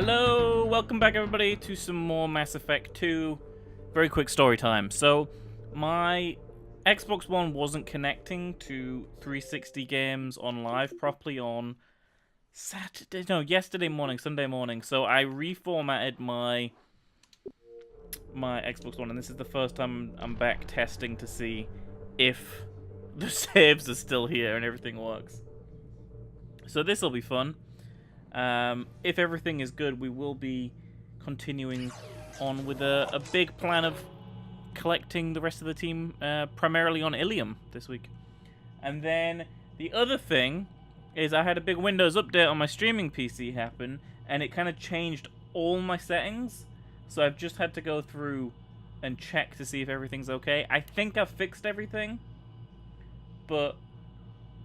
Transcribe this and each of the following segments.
Hello, welcome back everybody to some more Mass Effect 2. Very quick story time. So, my Xbox One wasn't connecting to 360 games on live properly on yesterday morning, Sunday morning. So I reformatted my Xbox One, and this is the first time I'm back testing to see if the saves are still here and everything works. So this will be fun. If everything is good, we will be continuing on with a big plan of collecting the rest of the team, primarily on Ilium this week. And then the other thing is I had a big Windows update on my streaming PC happen, and it kind of changed all my settings. So I've just had to go through and check to see if everything's okay. I think I've fixed everything, but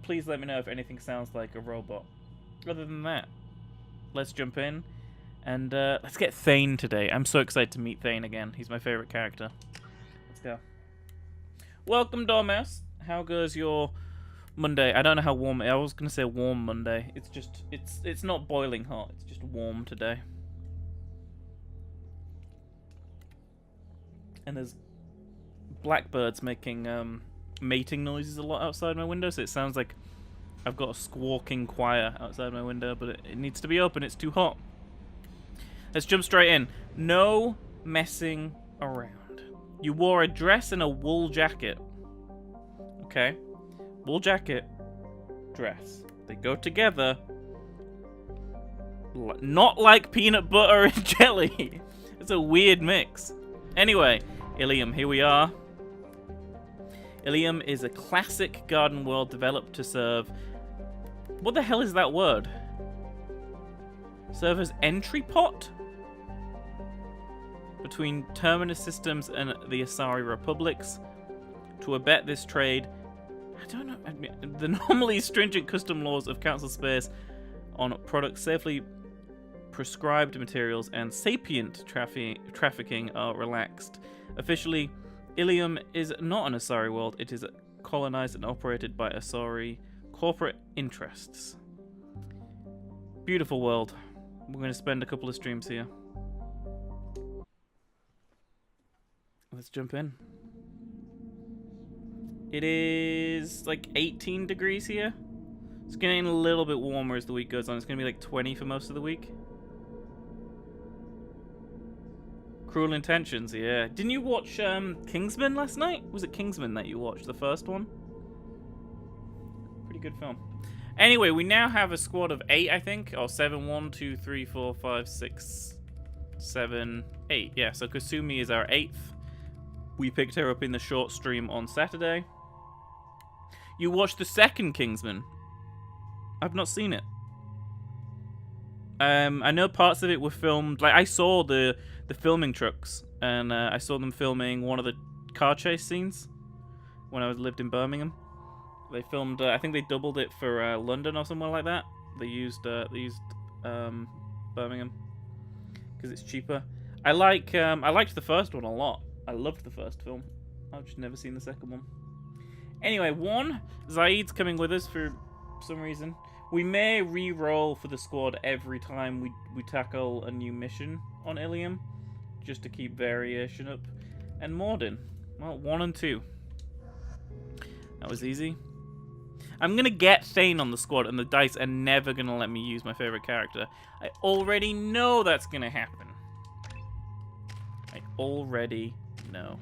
please let me know if anything sounds like a robot. Other than that, let's jump in, and let's get Thane today. I'm so excited to meet Thane again. He's my favorite character. Let's go. Welcome, Dormouse. How goes your Monday? I don't know how warm. I was gonna say warm Monday. It's just it's not boiling hot. It's just warm today. And there's blackbirds making mating noises a lot outside my window, so it sounds like I've got a squawking choir outside my window, but it needs to be open. It's too hot. Let's jump straight in. No messing around. You wore a dress and a wool jacket. Okay. Wool jacket, dress. They go together. Not like peanut butter and jelly. It's a weird mix. Anyway, Ilium, here we are. Ilium is a classic garden world developed to serve... What the hell is that word? Serve as entry pot? Between Terminus Systems and the Asari Republics. To abet this trade, I don't know, the normally stringent custom laws of Council Space on products safely prescribed materials and sapient trafficking are relaxed. Officially, Ilium is not an Asari world. It is colonized and operated by Asari corporate interests. Beautiful world. We're going to spend a couple of streams here. Let's jump in. It is like 18 degrees here. It's getting a little bit warmer as the week goes on. It's going to be like 20 for most of the week. Cruel Intentions, yeah. Didn't you watch Kingsman last night? Was it Kingsman that you watched, the first one? Pretty good film. Anyway, we now have a squad of 8, I think. Or 7, 1, 2, 3, 4, 5, 6, 7, 8. Yeah, so Kasumi is our 8th. We picked her up in the short stream on Saturday. You watched the second Kingsman. I've not seen it. I know parts of it were filmed... Like, I saw the filming trucks, and I saw them filming one of the car chase scenes when I lived in Birmingham. They filmed, I think they doubled it for London or somewhere like that. They used Birmingham because it's cheaper. I liked the first one a lot. I loved the first film. I've just never seen the second one. Anyway, Zaid's coming with us for some reason. We may re-roll for the squad every time we tackle a new mission on Ilium, just to keep variation up. And Morden, well, 1 and 2. That was easy. I'm going to get Thane on the squad, and the dice are never going to let me use my favorite character. I already know that's going to happen. I already know.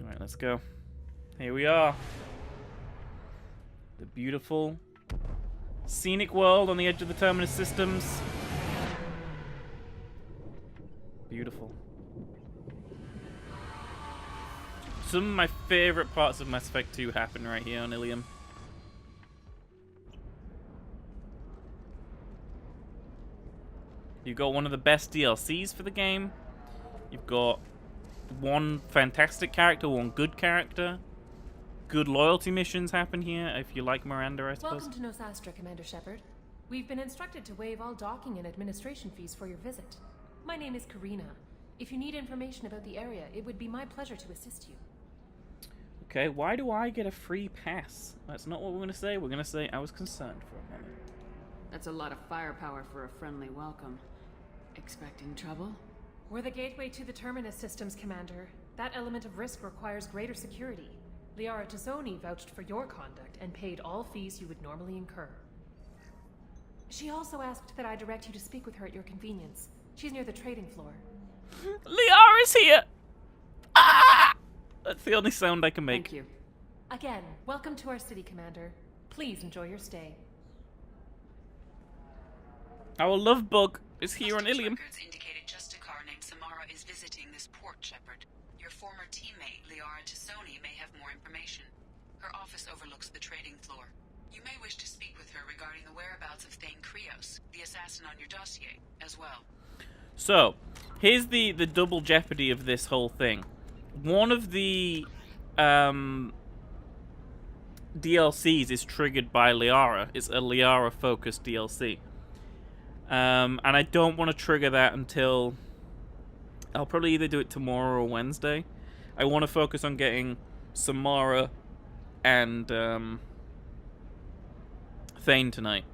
Alright, let's go. Here we are. The beautiful, scenic world on the edge of the Terminus Systems. Beautiful. Some of my favorite parts of Mass Effect 2 happen right here on Ilium. You've got one of the best DLCs for the game. You've got one fantastic character, one good character. Good loyalty missions happen here, if you like Miranda, I suppose. Welcome to Nosastra, Commander Shepard. We've been instructed to waive all docking and administration fees for your visit. My name is Karina. If you need information about the area, it would be my pleasure to assist you. Okay, why do I get a free pass? That's not what we're going to say. We're going to say I was concerned for a moment. That's a lot of firepower for a friendly welcome. Expecting trouble? We're the gateway to the Terminus systems, Commander. That element of risk requires greater security. Liara Tazzoni vouched for your conduct and paid all fees you would normally incur. She also asked that I direct you to speak with her at your convenience. She's near the trading floor. Liara's here! Ah! That's the only sound I can make. Thank you. Again, welcome to our city, Commander. Please enjoy your stay. Our love bug is here on Ilium. Records indicated just a car named Samara is visiting this port, Shepard. Your former teammate, Liara Tazzoni, may have more information. Her office overlooks the trading floor. You may wish to speak with her regarding the whereabouts of Thane Krios, the assassin on your dossier, as well. So, here's the double jeopardy of this whole thing. One of the DLCs is triggered by Liara. It's a Liara-focused DLC. And I don't want to trigger that until... I'll probably either do it tomorrow or Wednesday. I want to focus on getting Samara and Thane tonight.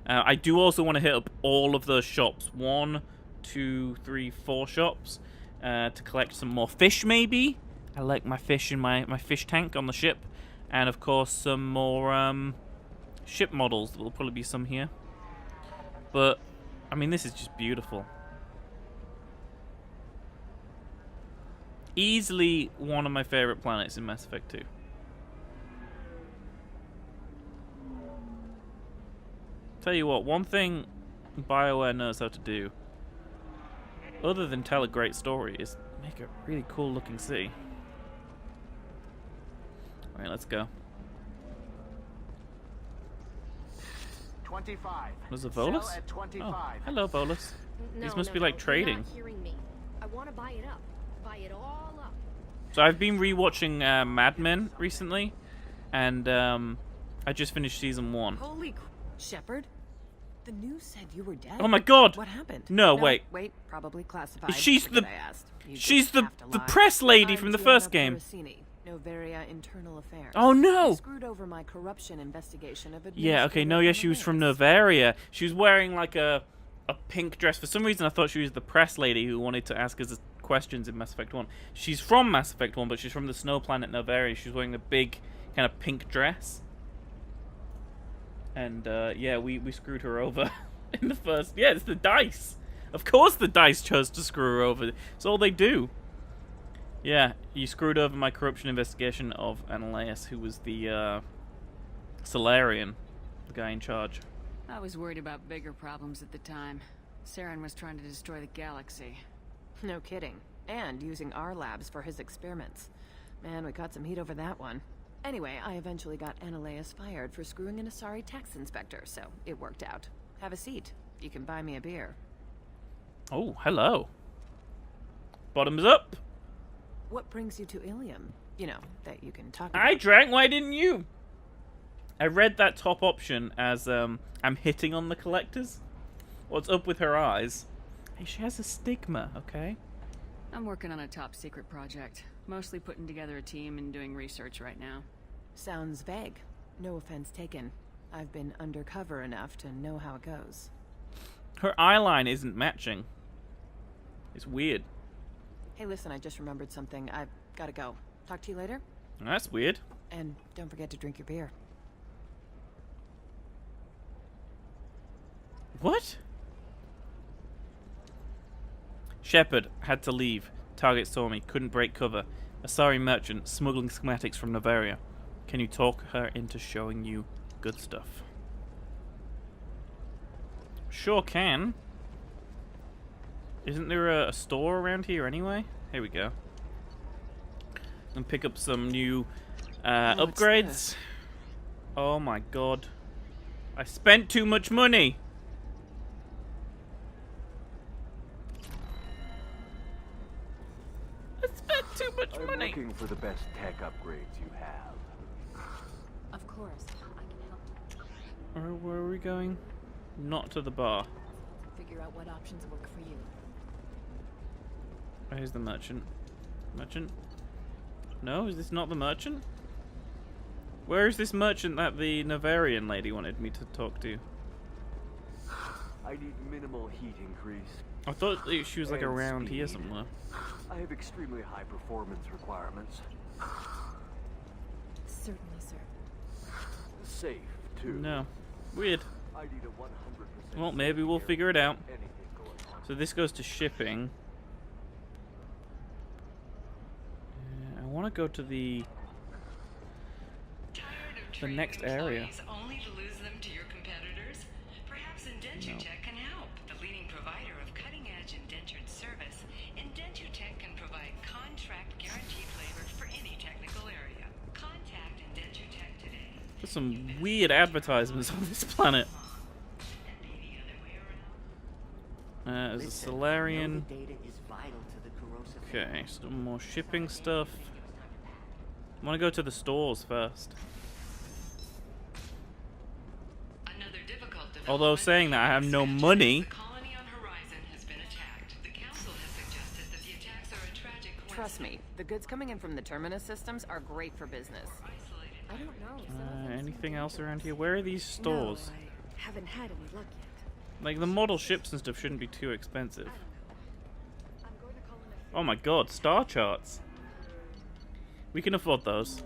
I do also want to hit up all of those shops. 1, 2, 3, 4 shops. To collect some more fish, maybe. I like my fish in my fish tank on the ship. And, of course, some more ship models. There will probably be some here. But, I mean, this is just beautiful. Easily one of my favorite planets in Mass Effect 2. Tell you what, one thing Bioware knows how to do, other than tell a great story, is make a really cool looking city. Alright, let's go. 25. Was it Volus? Sell at 25. Oh, hello, Volus. No, These must no, be like no, trading. You're not hearing me. I want to buy it up. Buy it all up. So I've been rewatching Mad Men recently, and I just finished season 1. Holy Shepard? The news said you were dead. Oh my god! What happened? No, wait. Wait, probably classified. She's Forget the- I asked. You She's just the have to lie. press lady I'm from the Gianna first game. Parasini, Novaria Internal Affairs. Oh no! You screwed over my corruption investigation of Yeah, okay, no, yeah, she was from Novaria. She was wearing like a pink dress. For some reason I thought she was the press lady who wanted to ask us questions in Mass Effect 1. She's from Mass Effect 1, but she's from the snow planet Novaria. She's wearing the big kind of pink dress. And yeah, we screwed her over in the first... Yeah, it's the DICE. Of course the DICE chose to screw her over. It's all they do. Yeah, you screwed over my corruption investigation of Ananias, who was the Solarian, the guy in charge. I was worried about bigger problems at the time. Saren was trying to destroy the galaxy. No kidding. And using our labs for his experiments. Man, we got some heat over that one. Anyway, I eventually got Ananias fired for screwing an Asari tax inspector, so it worked out. Have a seat. You can buy me a beer. Oh, hello. Bottoms up. What brings you to Ilium? You know, that you can talk I about. drank, why didn't you? I read that top option as I'm hitting on the collectors. What's up with her eyes? Hey, she has a stigma, okay? I'm working on a top secret project. Mostly putting together a team and doing research right now. Sounds vague. No offense taken. I've been undercover enough to know how it goes. Her eyeline isn't matching. It's weird. Hey, listen, I just remembered something. I've gotta go. Talk to you later? That's weird. And don't forget to drink your beer. What? Shepard had to leave. Target saw me. Couldn't break cover. Asari merchant smuggling schematics from Novaria. Can you talk her into showing you good stuff? Sure can. Isn't there a store around here anyway? Here we go. And pick up some new upgrades. Oh my god. I spent too much money. I spent too much I'm money. looking for the best tech upgrades you have. Of course, I can help. Where are we going? Not to the bar. Figure out what options work for you. Where's the merchant? Merchant? No, is this not the merchant? Where is this merchant that the Novarian lady wanted me to talk to? I need minimal heat increase. I thought that she was like And around here speed. somewhere. I have extremely high performance requirements. Certainly, sir. Safe, too. No. Weird. I need a 100% Well, maybe we'll figure it out. anything going on. So this goes to shipping. I want to go to the next area. Only to lose them to your competitors? Perhaps IndentureTech can help. The leading provider of cutting-edge indentured service, IndentureTech can provide contract guaranteed labor for any technical area. Contact IndentureTech today. There's some weird advertisements on this planet. And maybe other way around. There's a Solarian. Data is vital to the corrosive. Okay, some more shipping stuff. I want to go to the stores first. Another difficult Although saying that, I have no money. The colony on Horizon has been attacked. The council has suggested that the attacks are a tragic Trust me, the goods coming in from the Terminus systems are great for business. isolated. I don't know. Some of them seem Anything else dangerous. around here? Where are these stores? No, I haven't had any luck yet. Like, the model ships and stuff shouldn't be too expensive. I don't know. I'm going to call in a Oh my god, star charts. We can afford those.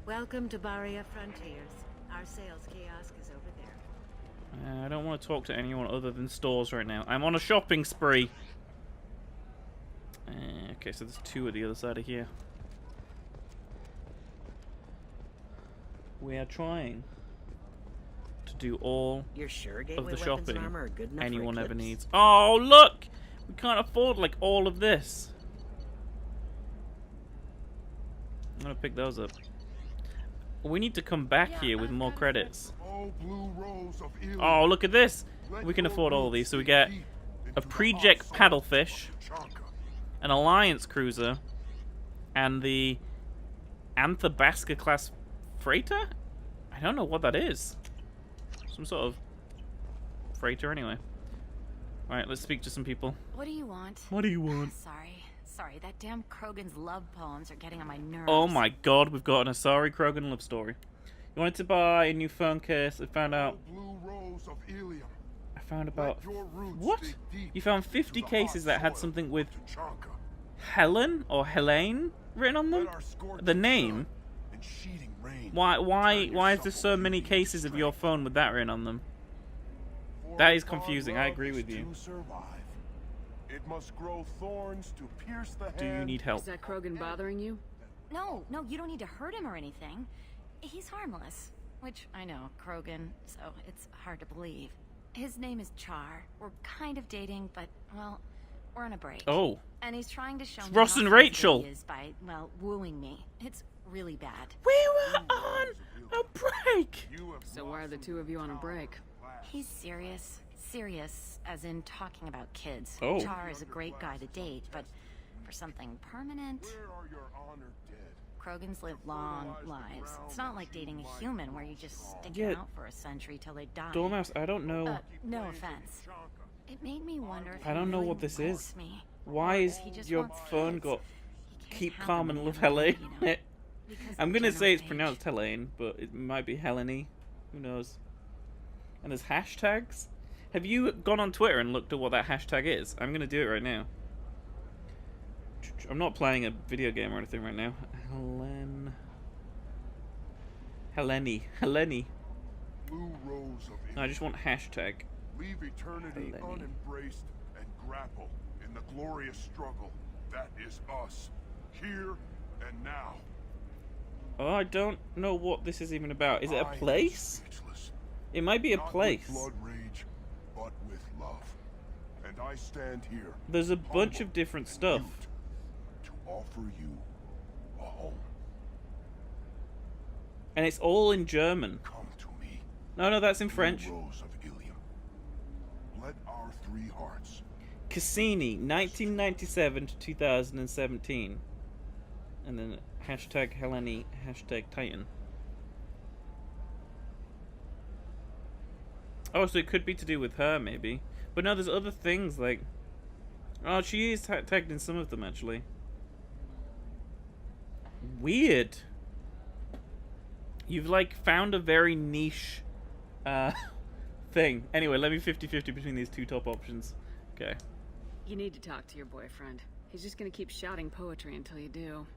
Welcome to Baria Frontiers. Our sales kiosk is over there. I don't want to talk to anyone other than stores right now. I'm on a shopping spree. Okay, so there's two at the other side of here. We are trying to do all You're sure of gateway the weapons shopping and armor are good enough anyone for ever Eclipse? needs. Oh, look! We can't afford, like, all of this. I'm gonna pick those up. We need to come back here with more credits. Oh, look at this! We can afford all of these. So we get a Project Paddlefish, an Alliance Cruiser, and the Anthabasca class freighter? I don't know what that is. Some sort of freighter anyway. Alright, let's speak to some people. What do you want? What do you want? Sorry, that damn Krogan's love poems are getting on my nerves. Oh my god, we've got an Asari Krogan love story. You wanted to buy a new phone case. I found out. I found about. What? You found 50 cases that had something with Helen or Helene written on them? The name? Why is there so many cases of your phone with that written on them? That is confusing. I agree with you. It must grow thorns to pierce the hand. Do you need help? Is that Krogan bothering you? No, you don't need to hurt him or anything. He's harmless. Which, I know, Krogan, so it's hard to believe. His name is Char. We're kind of dating, but, well, we're on a break. Oh. And he's trying to show me Ross how and faithful Rachel. he is by, well, wooing me. It's really bad. We were on a break! So why are the two of you on a break? He's serious. Serious, as in talking about kids. Oh. Char is a great guy to date, but for something permanent... Krogans live long lives. It's not like dating a human where you just stick them out for a century till they die. Dormouse, I don't know. No offense. It made me wonder if I don't he know really what this wants is. me. Why is He just your wants phone kids. got He can't keep have calm them and when love they have Helene? them, you know, because I'm of gonna the say it's general pronounced Helene, but it might be Helene. Who knows? And there's hashtags. Have you gone on Twitter and looked at what that hashtag is? I'm gonna do it right now. I'm not playing a video game or anything right now. Helene. Blue rose of No, I just want hashtag. Leave eternity Helene. unembraced and grapple in the glorious struggle that is us, here and now. Oh, I don't know what this is even about. Is it a I am place? speechless, It might be a not with place. blood rage, but with love. And I stand here. There's a bunch humble of different and stuff. mute to offer you a home. And it's all in German. Come to me. No, that's in Blue French. Rose of Ilium. Let our three hearts Cassini, 1997 to 2017. And then hashtag Helene, hashtag Titan. Oh, so it could be to do with her, maybe. But no, there's other things, like... Oh, she is tagged in some of them, actually. Weird. You've, like, found a very niche thing. Anyway, let me 50-50 between these two top options. Okay. You need to talk to your boyfriend. He's just gonna keep shouting poetry until you do.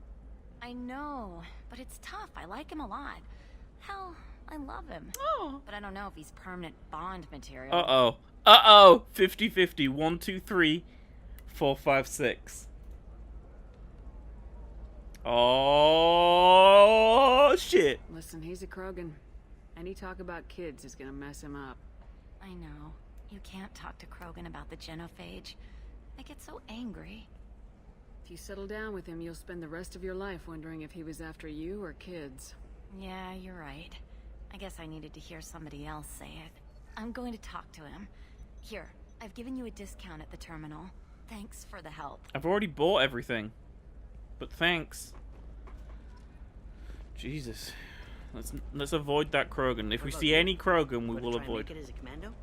I know, but it's tough. I like him a lot. Hell, I love him. Oh. But I don't know if he's permanent Bond material. Uh-oh. Uh-oh! 50-50. 1, 2, 3, 4, 5, 6. Oh, shit. Listen, he's a Krogan. Any talk about kids is gonna mess him up. I know. You can't talk to Krogan about the genophage. I get so angry. If you settle down with him, you'll spend the rest of your life wondering if he was after you or kids. Yeah, you're right. I guess I needed to hear somebody else say it. I'm going to talk to him. Here, I've given you a discount at the terminal. Thanks for the help. I've already bought everything. But thanks. Jesus. Let's avoid that Krogan. If we see any Krogan, we will avoid. Make it as a commando?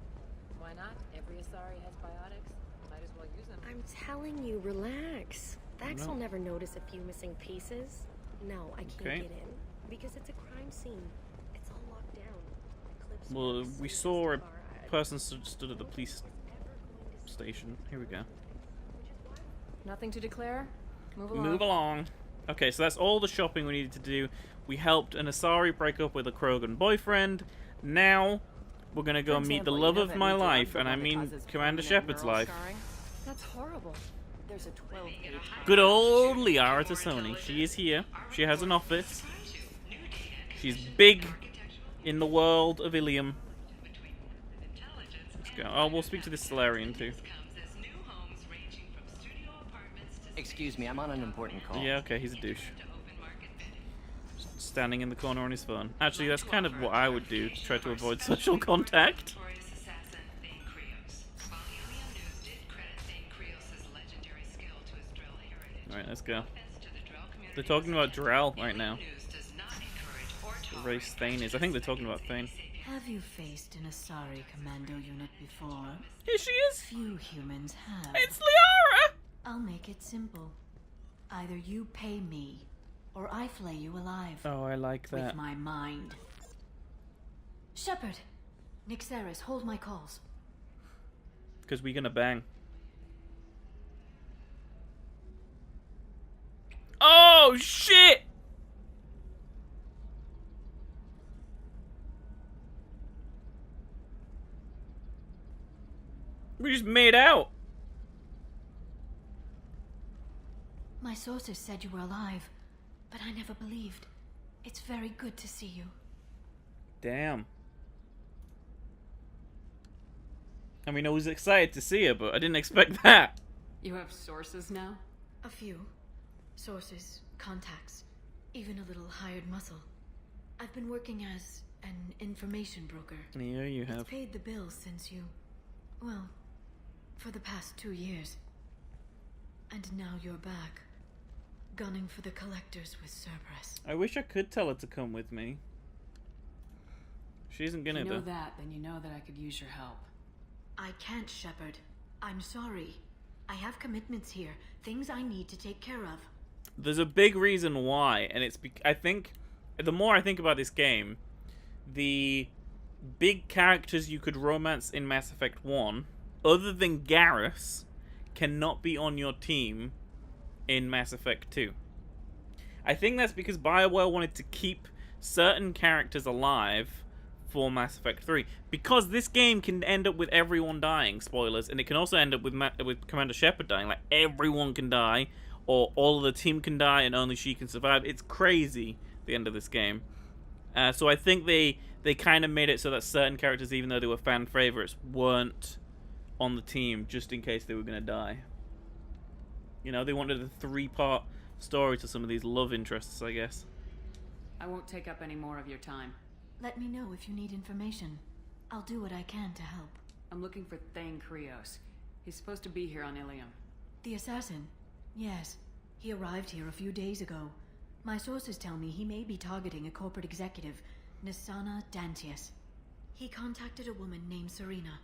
Why not? Every Asari has biotics. Might as well use them. I'm telling you, relax. Vax will never notice a few missing pieces. No, I can't get in. Because it's a crime scene. It's all locked down. Eclipse Well, marks we and saw a Star- person stood at the police station. Here we go. Nothing to declare? Move along. Move along. Okay, so that's all the shopping we needed to do. We helped an Asari break up with a Krogan boyfriend. Now, we're gonna go For meet the example, love you know of that my new drug life, the and I one that mean causes Commander permanent Shepard's neural life. scarring? That's horrible. There's a 12-page... Good old Liara Tassoni. She is here. She has an office. She's big in the world of Ilium. Let's go. Oh, we'll speak to this Solarian too. Excuse me, I'm on an important call. Yeah, okay, he's a douche. Just standing in the corner on his phone. Actually, that's kind of what I would do to try to avoid social contact. Alright, let's go. They're talking about Drell right now. The race Thane is. I think they're talking about Thane. Have you faced an Asari commando unit before? Here she is! Few humans have. It's Liara! I'll make it simple. Either you pay me, or I flay you alive. Oh, I like that. With my mind. Shepard! Nixeris, hold my calls. Because we're gonna bang. Oh, shit! We just made out. My sources said you were alive, but I never believed. It's very good to see you. Damn. I mean, I was excited to see her, but I didn't expect that. You have sources now? A few. Sources, contacts, even a little hired muscle. I've been working as an information broker. Yeah, you It's have. paid the bills since you... well, for the past 2 years. And now you're back. Gunning for the collectors with Cerberus. I wish I could tell her to come with me. She isn't gonna If you know though. that, then you know that I could use your help. I can't, Shepard. I'm sorry. I have commitments here. Things I need to take care of. There's a big reason why, and it's I think the more I think about this game, the big characters you could romance in Mass Effect 1, other than Garrus, cannot be on your team in Mass Effect 2. I think that's because Bioware wanted to keep certain characters alive for Mass Effect 3. Because this game can end up with everyone dying, spoilers, and it can also end up with Commander Shepard dying. Like, everyone can die, or all of the team can die, and only she can survive. It's crazy, the end of this game. So I think they kind of made it so that certain characters, even though they were fan favorites, weren't on the team, just in case they were going to die. You know, they wanted a 3-part story to some of these love interests, I guess. I won't take up any more of your time. Let me know if you need information. I'll do what I can to help. I'm looking for Thane Krios. He's supposed to be here on Ilium. The assassin? Yes. He arrived here a few days ago. My sources tell me he may be targeting a corporate executive, Nisana Dantius. He contacted a woman named Serena.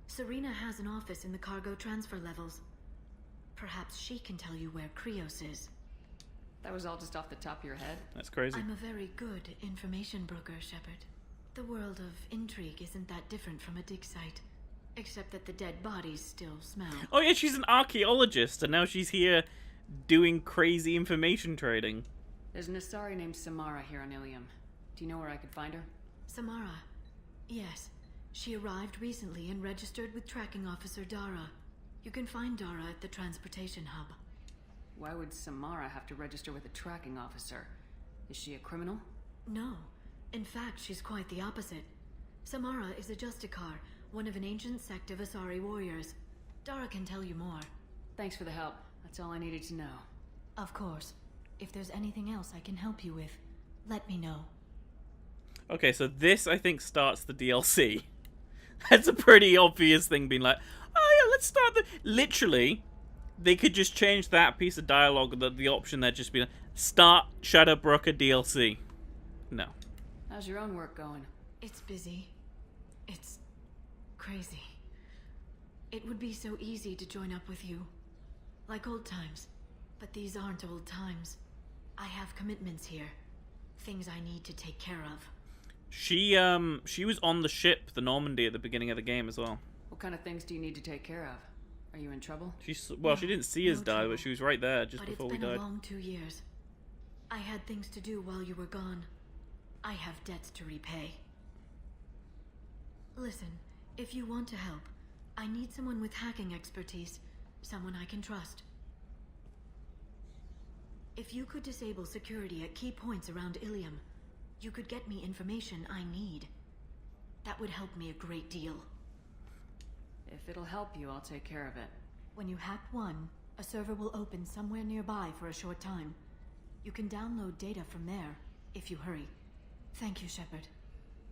Serena has an office in the cargo transfer levels. Perhaps she can tell you where Krios is. That was all just off the top of your head? That's crazy. I'm a very good information broker, Shepard. The world of intrigue isn't that different from a dig site. Except that the dead bodies still smell. Oh yeah, she's an archaeologist, and now she's here doing crazy information trading. There's an Asari named Samara here on Ilium. Do you know where I could find her? Samara? Yes. She arrived recently and registered with Tracking Officer Dara. You can find Dara at the transportation hub. Why would Samara have to register with a tracking officer? Is she a criminal? No. In fact, she's quite the opposite. Samara is a Justicar, one of an ancient sect of Asari warriors. Dara can tell you more. Thanks for the help. That's all I needed to know. Of course. If there's anything else I can help you with, let me know. Okay, so this, I think, starts the DLC. That's a pretty obvious thing, being like, oh yeah, let's start the... Literally, they could just change that piece of dialogue, the option there just be like, start Shadowbroker DLC. No. How's your own work going? It's busy. It's crazy. It would be so easy to join up with you. Like old times. But these aren't old times. I have commitments here. Things I need to take care of. She was on the ship, the Normandy, at the beginning of the game as well. What kind of things do you need to take care of? Are you in trouble? She didn't see us die, but she was right there just before we died. But it's been a long 2 years. I had things to do while you were gone. I have debts to repay. Listen, if you want to help, I need someone with hacking expertise. Someone I can trust. If you could disable security at key points around Ilium, you could get me information I need. That would help me a great deal. If it'll help you, I'll take care of it. When you hack one, a server will open somewhere nearby for a short time. You can download data from there, if you hurry. Thank you, Shepard.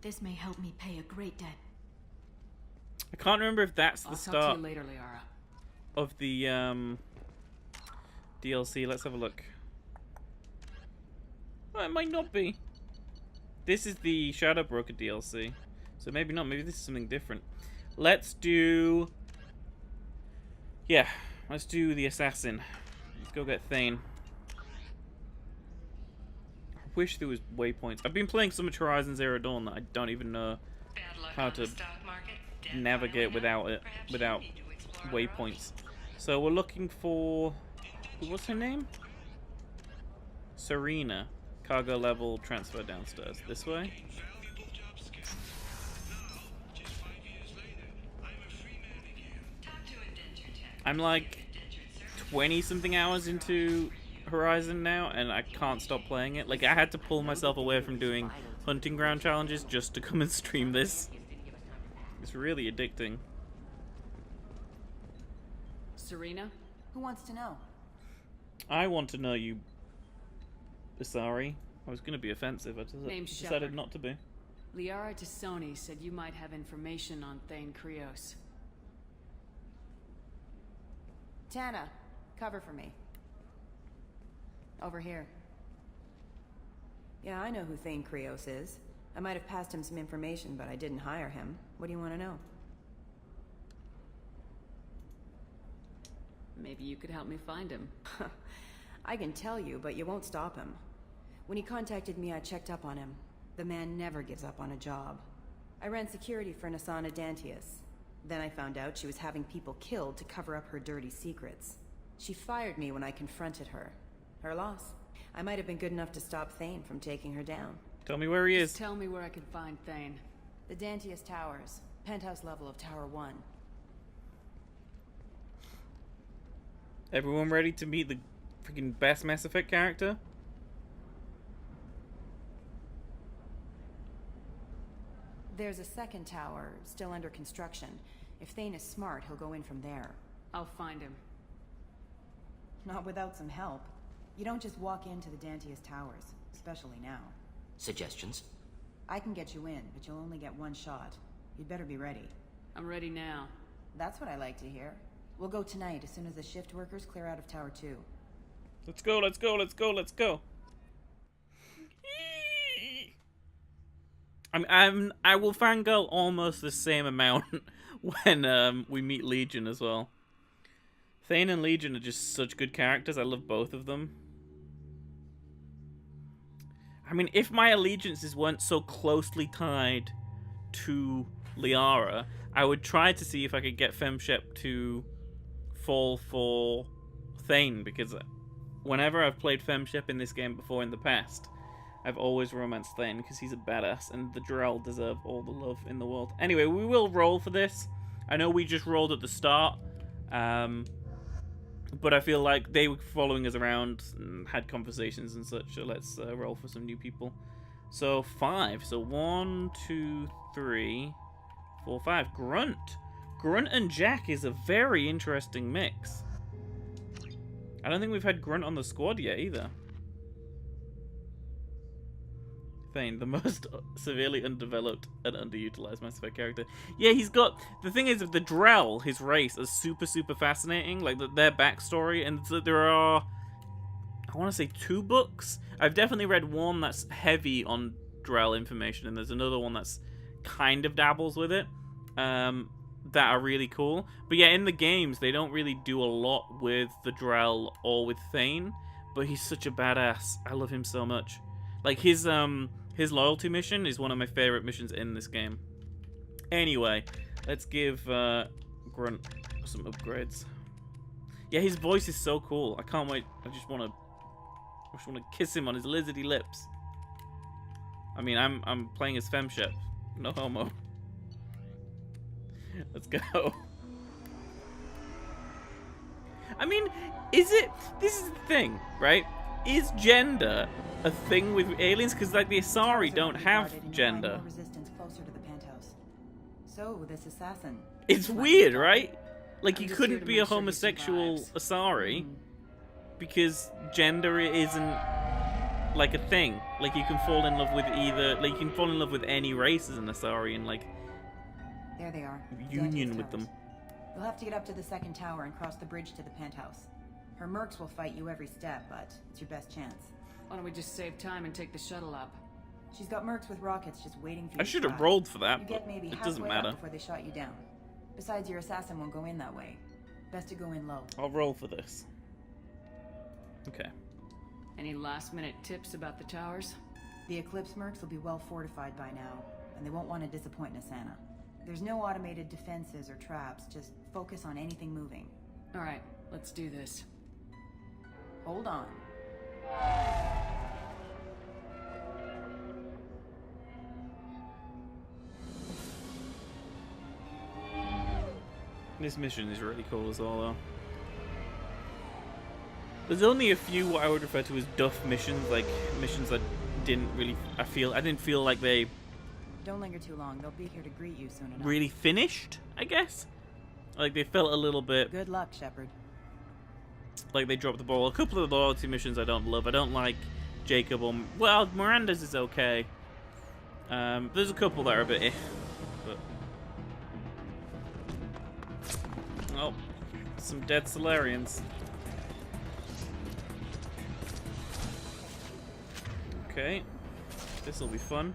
This may help me pay a great debt. I can't remember if that's the I'll start talk to you later, Liara. of the DLC. Let's have a look. Well, it might not be. This is the Shadowbroker DLC. So maybe not. Maybe this is something different. Let's do... Yeah, let's do the Assassin. Let's go get Thane. I wish there was waypoints. I've been playing so much Horizon Zero Dawn that I don't even know how to navigate without it, without waypoints. So we're looking for... What's her name? Serena. Cargo level, transfer downstairs. This way? I'm like 20-something hours into Horizon now, and I can't stop playing it. Like, I had to pull myself away from doing hunting ground challenges just to come and stream this. It's really addicting. Serena? Who wants to know? I want to know, you... Sorry. I was going to be offensive. I Name's decided Shepard. not to be. Liara Tassoni said you might have information on Thane Krios. Tana, cover for me. Over here. Yeah, I know who Thane Krios is. I might have passed him some information, but I didn't hire him. What do you want to know? Maybe you could help me find him. I can tell you, but you won't stop him. When he contacted me, I checked up on him. The man never gives up on a job. I ran security for Nasana Dantius. Then I found out she was having people killed to cover up her dirty secrets. She fired me when I confronted her. Her loss. I might have been good enough to stop Thane from taking her down. Tell me where he is. Just tell me where I can find Thane. The Dantius Towers. Penthouse level of Tower 1. Everyone ready to meet the freaking best Mass Effect character? There's a second tower, still under construction. If Thane is smart, he'll go in from there. I'll find him. Not without some help. You don't just walk into the Dantius Towers, especially now. Suggestions? I can get you in, but you'll only get one shot. You'd better be ready. I'm ready now. That's what I like to hear. We'll go tonight as soon as the shift workers clear out of Tower 2. Let's go, let's go, let's go, let's go. I will fangirl almost the same amount when we meet Legion as well. Thane and Legion are just such good characters. I love both of them. I mean, if my allegiances weren't so closely tied to Liara, I would try to see if I could get Femshep to fall for Thane, because whenever I've played Femshep in this game before in the past, I've always romanced Thane because he's a badass, and the Drell deserve all the love in the world. Anyway, we will roll for this. I know we just rolled at the start, but I feel like they were following us around and had conversations and such, so let's roll for some new people. So 5. So 1, 2, 3, 4, 5. Grunt. Grunt and Jack is a very interesting mix. I don't think we've had Grunt on the squad yet either. Thane, the most severely undeveloped and underutilized Mass Effect character. Yeah, he's got... The thing is, the Drell, his race, is super, super fascinating. Like, their backstory. And so there are... I want to say 2 books. I've definitely read one that's heavy on Drell information. And there's another one that's kind of dabbles with it. That are really cool. But yeah, in the games, they don't really do a lot with the Drell or with Thane. But he's such a badass. I love him so much. Like, his loyalty mission is one of my favorite missions in this game. Anyway, let's give Grunt some upgrades. Yeah, his voice is so cool. I can't wait. I just want to kiss him on his lizardy lips. I mean, I'm playing as Femshep. No homo. Let's go. I mean, is it... This is the thing, right? Is gender a thing with aliens? Because, like, the Asari don't have gender. Resistance closer to the penthouse. So, this assassin. It's weird, right? Like, you couldn't be a homosexual Asari because gender isn't, like, a thing. Like, you can fall in love with either... Like, you can fall in love with any race as an Asari and, like... There they are. Union with them. You'll have to get up to the second tower and cross the bridge to the penthouse. Her mercs will fight you every step, but it's your best chance. Why don't we just save time and take the shuttle up? She's got mercs with rockets just waiting for you. I should have rolled for that, you but get maybe it doesn't halfway up matter. before they shot you down. Besides, your assassin won't go in that way. Best to go in low. I'll roll for this. Okay. Any last-minute tips about the towers? The Eclipse mercs will be well fortified by now, and they won't want to disappoint Nassana. There's no automated defenses or traps, just focus on anything moving. Alright, let's do this. Hold on. This mission is really cool as well, though. There's only a few what I would refer to as duff missions, like missions that didn't really... I didn't feel like they... Don't linger too long. They'll be here to greet you soon enough. Really finished, I guess? Like, they felt a little bit... Good luck, Shepard. Like, they dropped the ball. A couple of the loyalty missions I don't love. I don't like Jacob or... Well, Miranda's is okay. There's a couple that are a bit eh. But... Oh. Some dead Solarians. Okay. This'll be fun.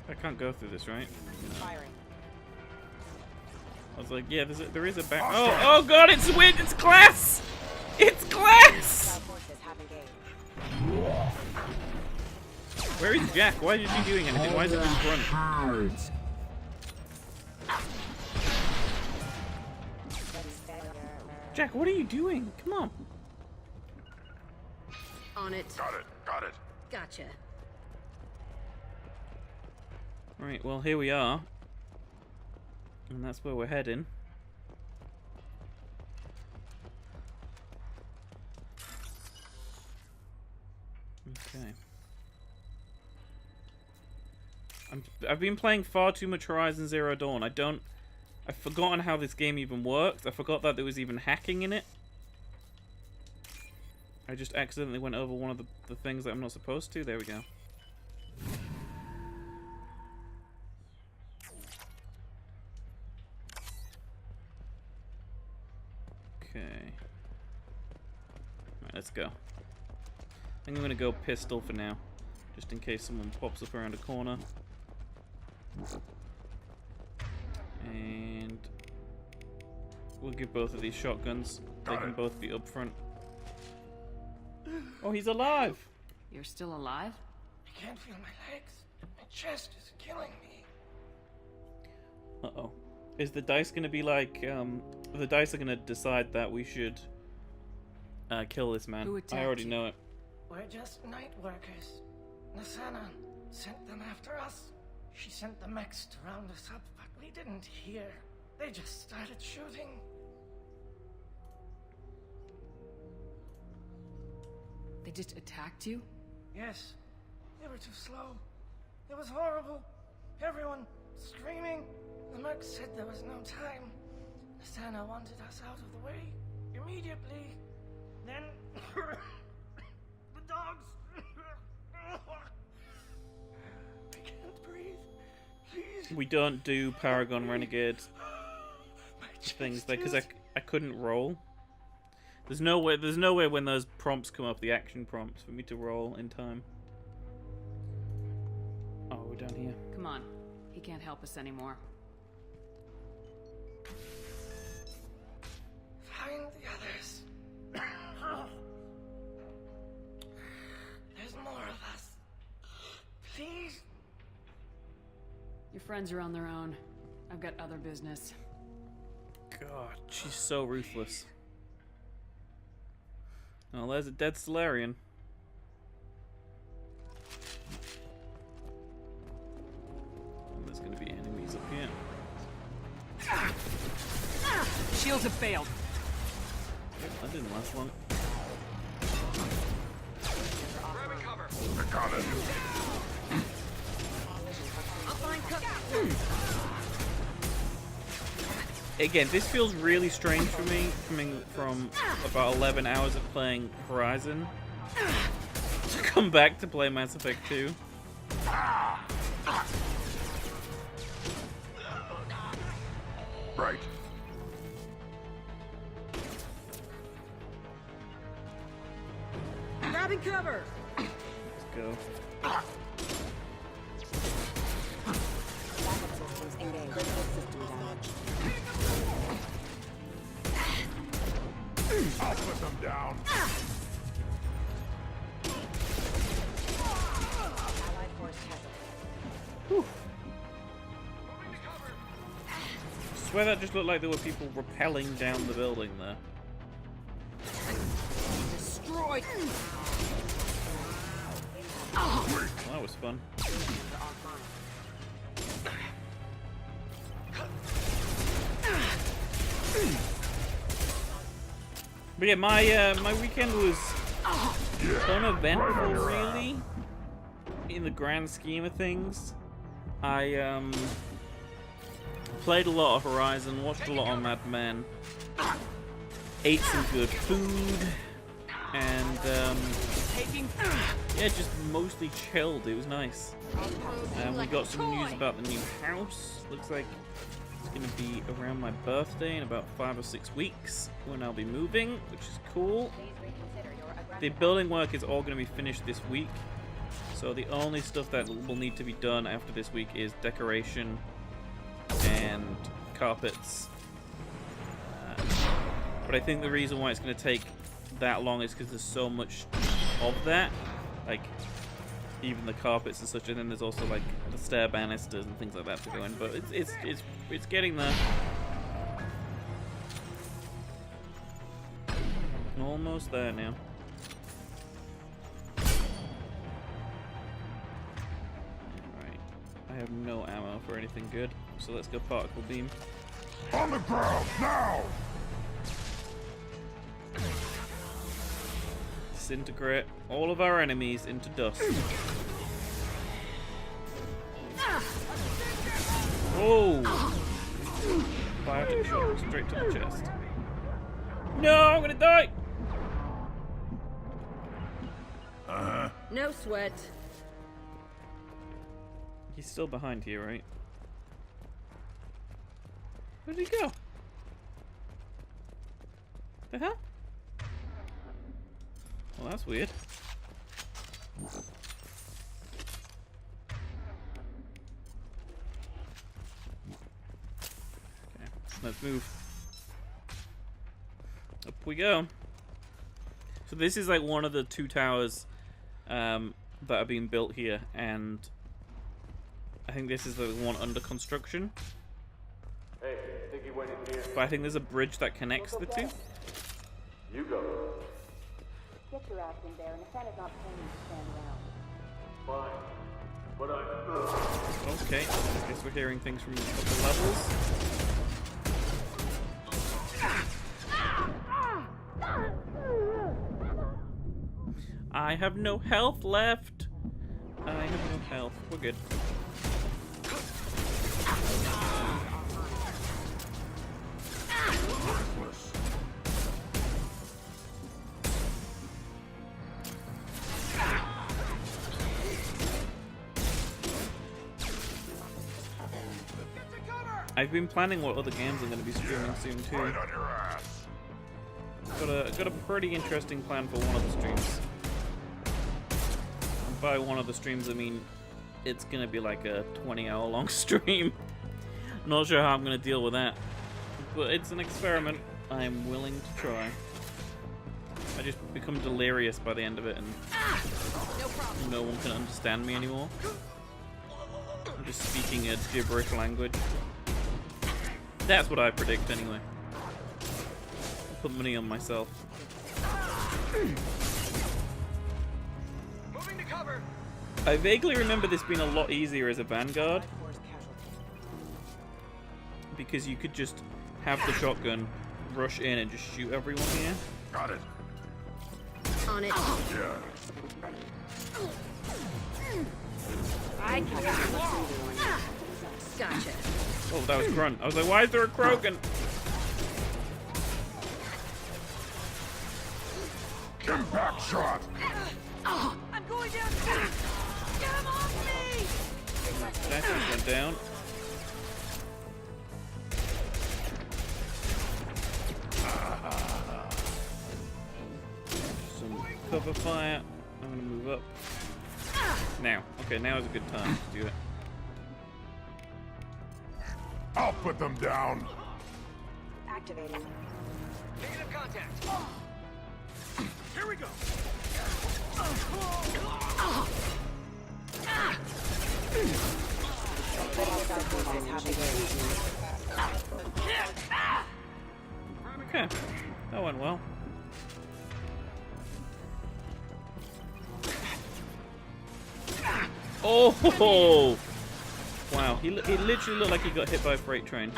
I can't go through this, right? No. I was like, yeah, there is a back. Oh god, it's weird. It's glass. It's glass. Where is Jack? Why is he doing anything? Why is it in front? Jack, what are you doing? Come on. On it. Got it. Gotcha. Right, well, here we are. And that's where we're heading. Okay. I've been playing far too much Horizon Zero Dawn. I've forgotten how this game even works. I forgot that there was even hacking in it. I just accidentally went over one of the things that I'm not supposed to. There we go. Okay. Alright, let's go. I think I'm gonna go pistol for now. Just in case someone pops up around a corner. And We'll give both of these shotguns. They can both be up front. Oh, he's alive! You're still alive? I can't feel my legs. My chest is killing me. Uh-oh. Is the dice gonna be like, the dice are gonna decide that we should kill this man. Who attacked I already you? know it. We're just night workers. Nasana sent them after us. She sent the mechs to round us up, but we didn't hear. They just started shooting. They just attacked you? Yes, they were too slow. It was horrible. Everyone screaming. The merc said there was no time. Nasana wanted us out of the way immediately. Then the dogs. I can't breathe. Please. We don't do Paragon Renegade things there because I couldn't roll. There's no way when those prompts come up, the action prompts, for me to roll in time. Oh, we're down here. Come on. He can't help us anymore. Find the others. There's more of us. Please. Your friends are on their own. I've got other business. God, she's so ruthless. Oh, there's a dead Solarian. And there's gonna be enemies up here. Shields have failed. That didn't last long. Grabbing cover. I got it. I'll find cover. Again, this feels really strange for me, coming from about 11 hours of playing Horizon, to come back to play Mass Effect 2. Right. Grabbing cover. Let's go. I'll put them down. Whew. I swear that just looked like there were people rappelling down the building there. Destroyed. Well, that was fun. But yeah, my weekend was uneventful, really, in the grand scheme of things. I played a lot of Horizon, watched a lot of Mad Men, ate some good food, and yeah, just mostly chilled. It was nice. We got some news about the new house. Looks like it's going to be around my birthday in about 5 or 6 weeks when I'll be moving, which is cool. The building work is all going to be finished this week, so the only stuff that will need to be done after this week is decoration and carpets. But I think the reason why it's going to take that long is because there's so much of that, like even the carpets and such, and then there's also like the stair banisters and things like that to go in. But it's getting there. Almost there now. Alright. I have no ammo for anything good, so let's go particle beam. On the ground, now! Disintegrate all of our enemies into dust. Oh! Biotic shot straight to the chest. No, I'm gonna die! No sweat. He's still behind here, right? Where'd he go? The hell? Well, that's weird. Okay, let's move. we go. So this is like one of the 2 towers that are being built here, and I think this is the one under construction. Hey, think you went in here? But I think there's a bridge that connects the 2. You go. Get your ass in there, and the Santa's not paying you to stand around. Fine. But I... Okay, I guess we're hearing things from the upper levels. I have no health left. I have no health. We're good. I've been planning what other games I'm going to be streaming soon too. Got a pretty interesting plan for one of the streams. And by one of the streams, I mean it's going to be like a 20-hour long stream. Not sure how I'm going to deal with that, but it's an experiment I'm willing to try. I just become delirious by the end of it, and no one can understand me anymore. I'm just speaking a gibberish language. That's what I predict, anyway. I'll put money on myself. Moving to cover. I vaguely remember this being a lot easier as a Vanguard, because you could just have the shotgun, rush in, and just shoot everyone here. Got it. On it. Yeah. I can Gotcha. Oh, that was Grunt. I was like, why is there a Krogan? Impact shot. Oh, I'm going down. Get him off me! That just went down. Some cover fire. I'm gonna move up. Now. Okay, now is a good time to do it. I'll put them down. Activating. Negative contact. Here we go. Okay, that went well. Oh! Wow, he literally looked like he got hit by a freight train.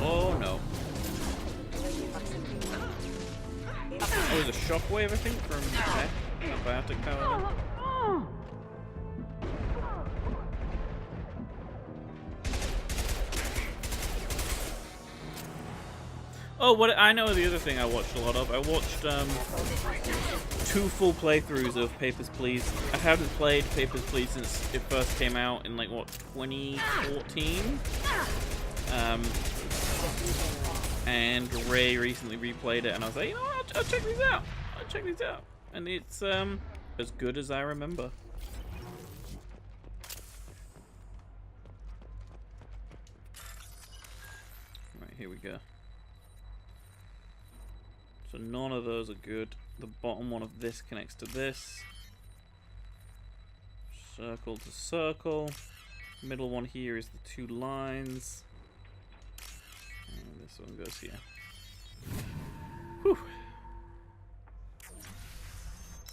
Oh no. Oh, there's a shockwave, I think, from tech. Biotic power. Oh, what I know the other thing I watched a lot of. I watched 2 full playthroughs of Papers, Please. I haven't played Papers, Please since it first came out in like what 2014. And Ray recently replayed it, and I was like, you know what, I'll check these out. I'll check these out, and it's as good as I remember. Right, here we go. So none of those are good. The bottom one of this connects to this. Circle to circle. Middle one here is the 2 lines. And this one goes here. Whew.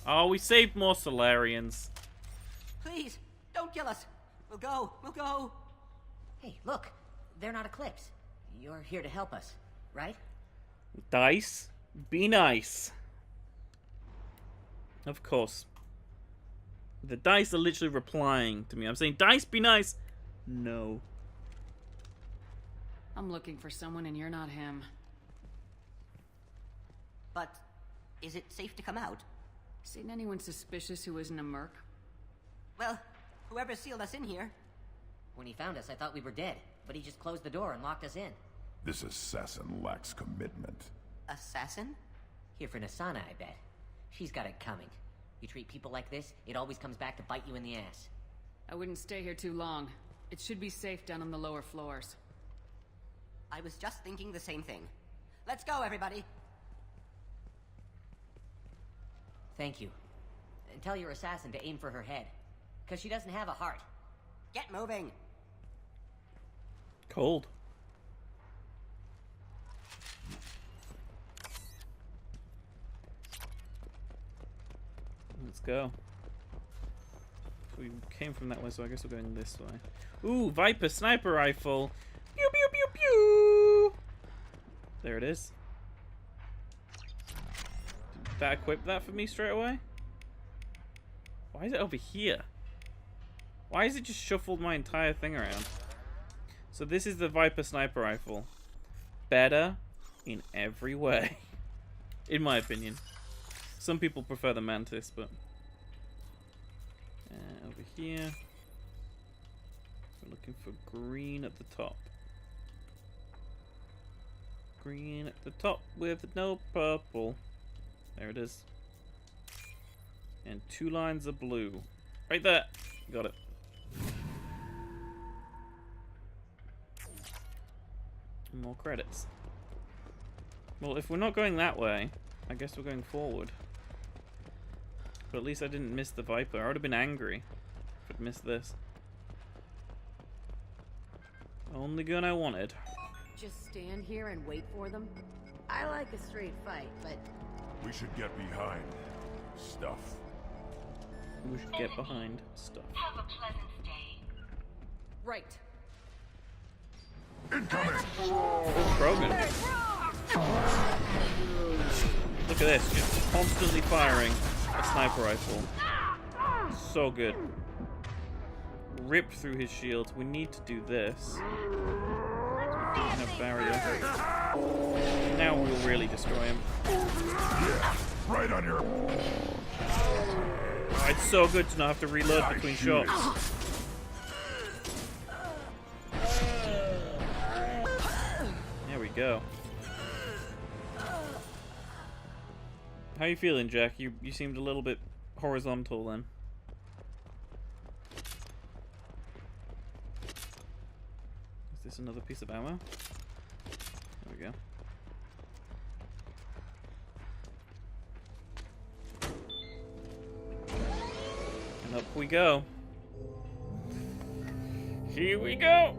Oh, we saved more Solarians. Please, don't kill us. We'll go. We'll go. Hey, look. They're not Eclipse. You're here to help us, right? Dice? Be nice. Of course. The dice are literally replying to me. I'm saying, Dice, be nice. No. I'm looking for someone and you're not him. But is it safe to come out? Seen anyone suspicious who isn't a merc? Well, whoever sealed us in here. When he found us, I thought we were dead, but he just closed the door and locked us in. This assassin lacks commitment. Assassin? Here for Nasana, I bet. She's got it coming. You treat people like this, it always comes back to bite you in the ass. I wouldn't stay here too long. It should be safe down on the lower floors. I was just thinking the same thing. Let's go, everybody! Thank you. And tell your assassin to aim for her head. Because she doesn't have a heart. Get moving! Cold. Let's go. So we came from that way, so I guess we're going this way. Ooh, Viper sniper rifle! Pew pew pew pew! There it is. Did that equip that for me straight away? Why is it over here? Why is it just shuffled my entire thing around? So this is the Viper sniper rifle. Better in every way. In my opinion. Some people prefer the Mantis, but... over here. We're looking for green at the top. Green at the top with no purple. There it is. And 2 lines of blue. Right there! Got it. More credits. Well, if we're not going that way, I guess we're going forward. But at least I didn't miss the Viper. I would have been angry if I'd missed this. Only gun I wanted. Just stand here and wait for them? I like a straight fight, but... We should get behind stuff. We should get behind stuff. Have a pleasant day. Right. Incoming! Oh, Krogan. Look at this, just constantly firing a sniper rifle. So good. Ripped through his shield. We need to do this. No barrier. Now we'll really destroy him. Yeah, right on your... Oh, it's so good to not have to reload between shots. There we go. How you feeling, Jack? You seemed a little bit horizontal then. Is this another piece of ammo? There we go. And up we go. Here we go.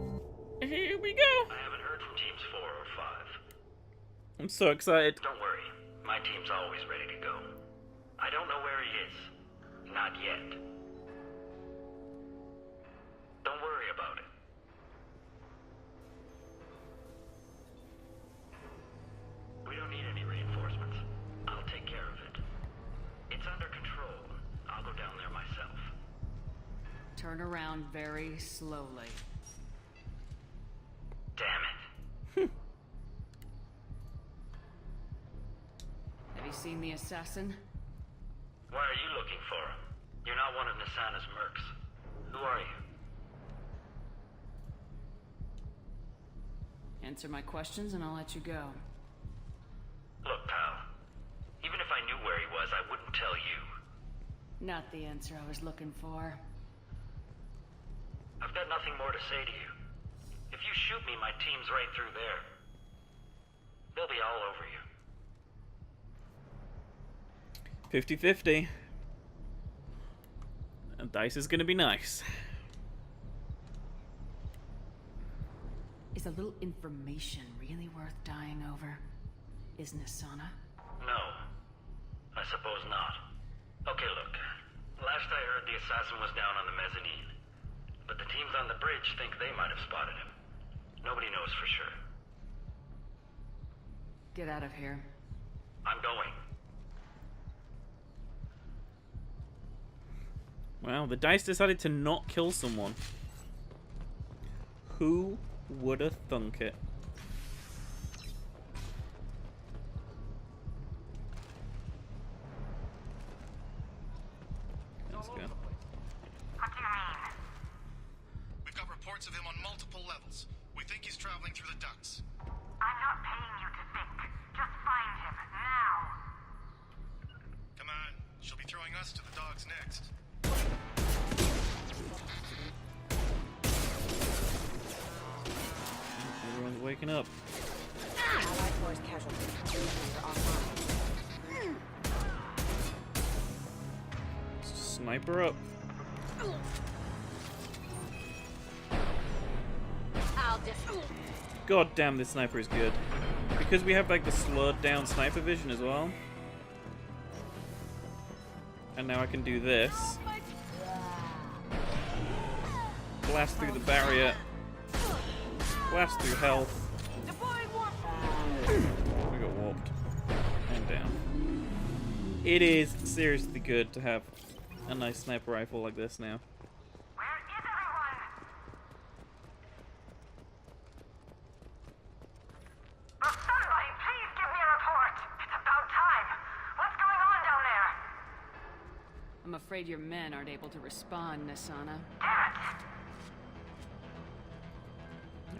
Here we go. I haven't heard from teams 4 or 5. I'm so excited. Don't worry. My team's always ready to go. I don't know where he is. Not yet. Don't worry about it. We don't need any reinforcements. I'll take care of it. It's under control. I'll go down there myself. Turn around very slowly. Damn it. Have you seen the assassin? Why are you looking for him? You're not one of Nisana's mercs. Who are you? Answer my questions and I'll let you go. Look, pal. Even if I knew where he was, I wouldn't tell you. Not the answer I was looking for. I've got nothing more to say to you. If you shoot me, my team's right through there. They'll be all over you. 50-50. And dice is gonna be nice. Is a little information really worth dying over? Is Nisana? No. I suppose not. Okay, look. Last I heard, the assassin was down on the mezzanine. But the teams on the bridge think they might have spotted him. Nobody knows for sure. Get out of here. I'm going. Wow, the dice decided to not kill someone. Who would have thunk it? Let's go. What do you mean? We've got reports of him on multiple levels. We think he's traveling through the ducts. I'm not paying you to think. Just find him, now. Come on, She'll be throwing us to the dogs next. Everyone's waking up. Allied force casualties. Are offline. Sniper up. God damn, this sniper is good. Because we have like the slowed down sniper vision as well. And now I can do this. Blast through the barrier. Blast through health. We got warped. And down. It is seriously good to have a nice sniper rifle like this now. I'm afraid your men aren't able to respond, Nasana. I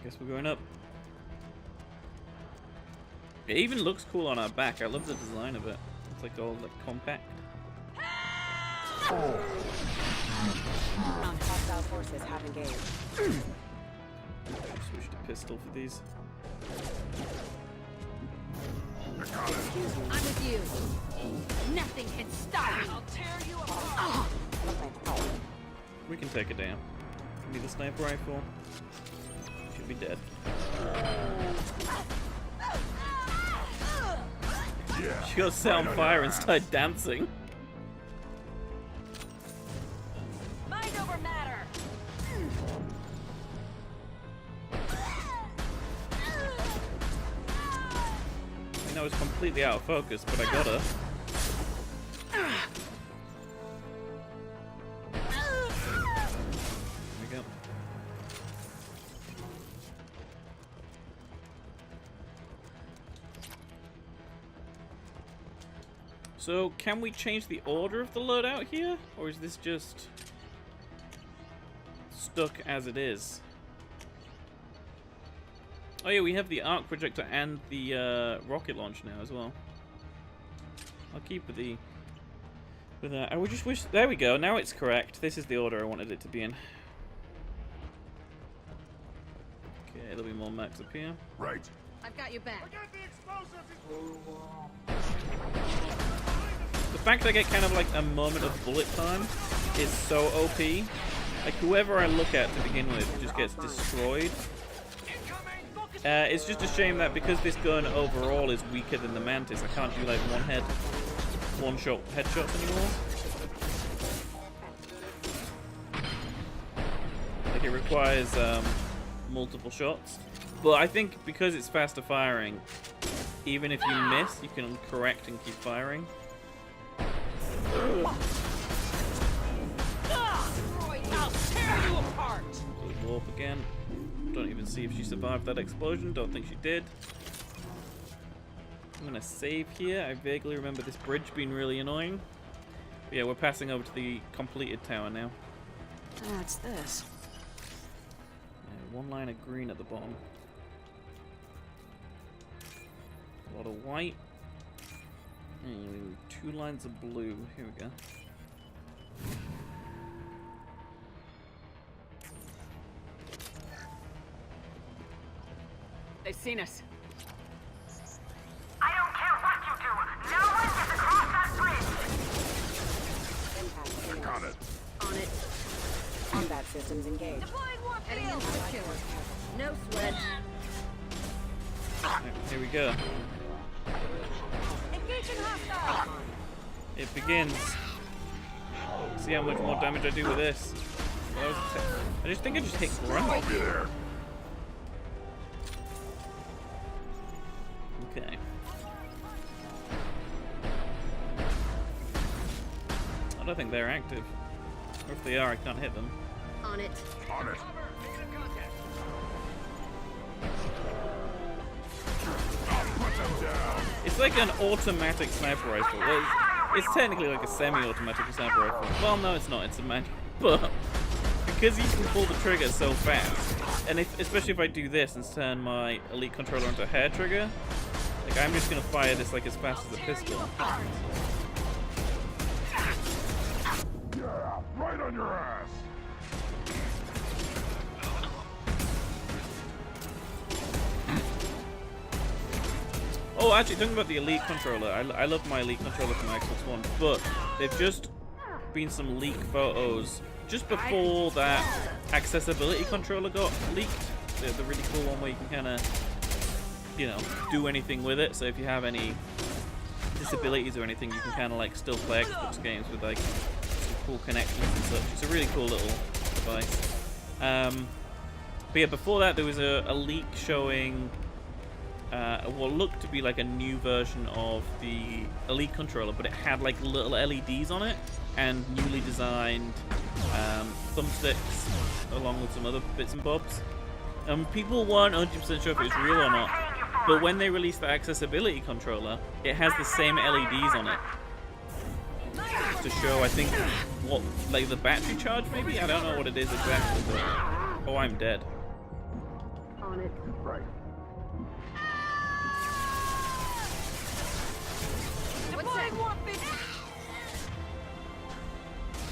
guess we're going up. It even looks cool on our back. I love the design of it. It's like all like compact. Hostile forces have engaged. Switch to pistol for these. Excuse me. I'm with you. Nothing can stop me. I'll tear you apart. We can take it down. Give me the sniper rifle. Should be dead. She got set on fire and started dancing. Mind over matter. I mean, I was completely out of focus, but I got her. There we go. So, can we change the order of the loadout here? Or is this just stuck as it is? Oh yeah, we have the arc projector and the rocket launch now as well. I'll keep with the... with that. I would just wish... There we go, now it's correct. This is the order I wanted it to be in. Okay, there'll be more mechs up here. Right. I've got your back. The fact I get kind of like a moment of bullet time is so OP. Like whoever I look at to begin with just gets destroyed. It's just a shame that because this gun overall is weaker than the Mantis, I can't do like one-shot headshots anymore. Like it requires multiple shots. But I think because it's faster firing, even if you miss, you can correct and keep firing. I'll tear you apart. Warp again. Don't even see if she survived that explosion. Don't think she did. I'm gonna save here. I vaguely remember this bridge being really annoying. But yeah, we're passing over to the completed tower now. What's this? One line of green at the bottom. A lot of white. And 2 lines of blue. Here we go. They've seen us. I don't care what you do. No one gets across that bridge. Got it. On it. Combat systems engaged. Deploying warp field. No sweat. Right, here we go. Engaging hostile. It begins. See how much more damage I do with this. I just think I just hit grunt. I'll be there. Okay. I don't think they're active. Or if they are, I can't hit them. On it. On it. I'll put them down. It's like an automatic sniper rifle. Well, it's technically like a semi-automatic sniper rifle. Well, no, it's not. It's a manual. But because you can pull the trigger so fast, and especially if I do this and turn my elite controller into a hair trigger, like I'm just gonna fire this like as fast as a pistol. on your ass. Oh, actually, talking about the Elite controller, I love my Elite controller from Xbox One, but they've just been some leak photos just before that accessibility controller got leaked. The really cool one where you can kind of, you know, do anything with it. So if you have any disabilities or anything, you can kind of like still play Xbox games with like some cool connections and such. It's a really cool little device. But yeah, before that there was a leak showing what looked to be like a new version of the Elite controller, but it had like little LEDs on it and newly designed thumbsticks along with some other bits and bobs. People weren't 100% sure if it was real or not, but when they released the accessibility controller, it has the same LEDs on it to show, I think, what, like the battery charge maybe? I don't know what it is exactly, but oh, I'm dead. On it. Right. Deploying warp beacon.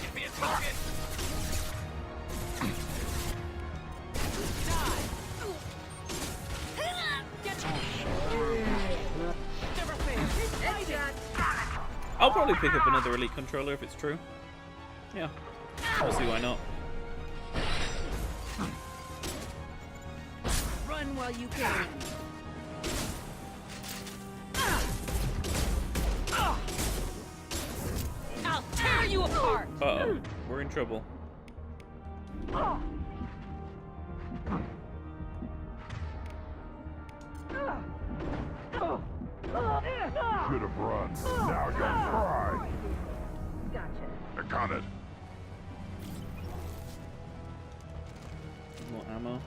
Give me a target. I'll probably pick up another Elite controller if it's true. Yeah, we'll see why not. Run while you can. I'll tear you apart. Uh-oh, we're in trouble. Should have run. Now you'll cry. Gotcha. I got it. More ammo.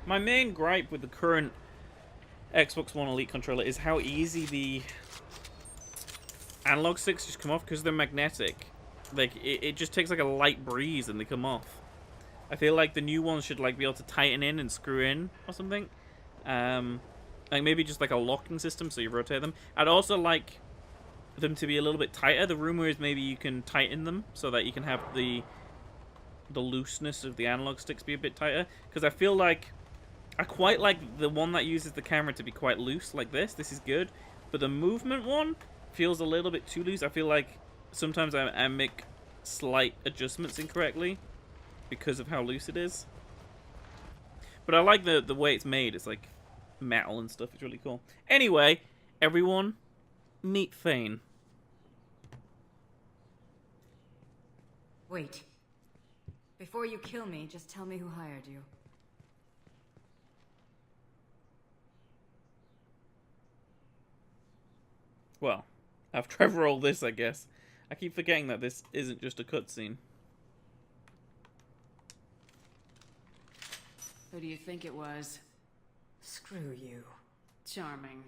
My main gripe with the current Xbox One Elite controller is how easy the analog sticks just come off because they're magnetic. Like, it just takes like a light breeze and they come off. I feel like the new ones should like be able to tighten in and screw in or something. Like maybe just like a locking system so you rotate them. I'd also like them to be a little bit tighter. The rumor is maybe you can tighten them so that you can have the looseness of the analog sticks be a bit tighter. Because I feel like I quite like the one that uses the camera to be quite loose like this. This is good. But the movement one feels a little bit too loose. I feel like sometimes I make slight adjustments incorrectly because of how loose it is. But I like the way it's made. It's like metal and stuff. It's really cool. Anyway, everyone, meet Thane. Wait. Before you kill me, just tell me who hired you. Well, after I've rolled this, I guess. I keep forgetting that this isn't just a cutscene. Who do you think it was? Screw you. Charming.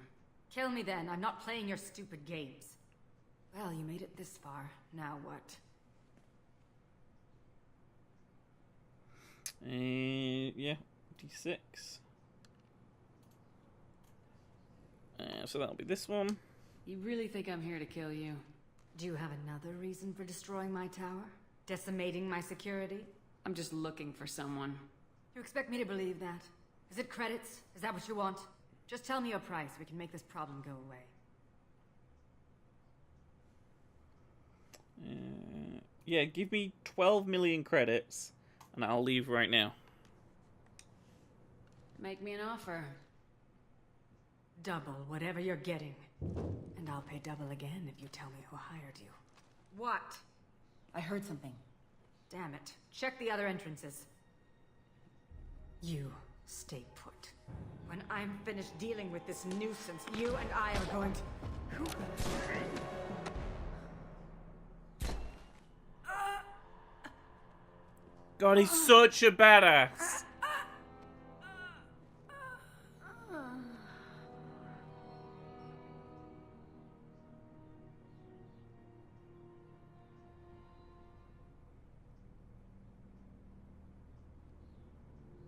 Kill me then. I'm not playing your stupid games. Well, you made it this far. Now what? Yeah, D6. So that'll be this one. You really think I'm here to kill you? Do you have another reason for destroying my tower? Decimating my security? I'm just looking for someone. You expect me to believe that? Is it credits? Is that what you want? Just tell me a price. We can make this problem go away. Yeah, give me 12 million credits, and I'll leave right now. Make me an offer. Double whatever you're getting. And I'll pay double again if you tell me who hired you. What? I heard something. Damn it. Check the other entrances. You stay put. When I'm finished dealing with this nuisance, you and I are going to... God, he's such a badass.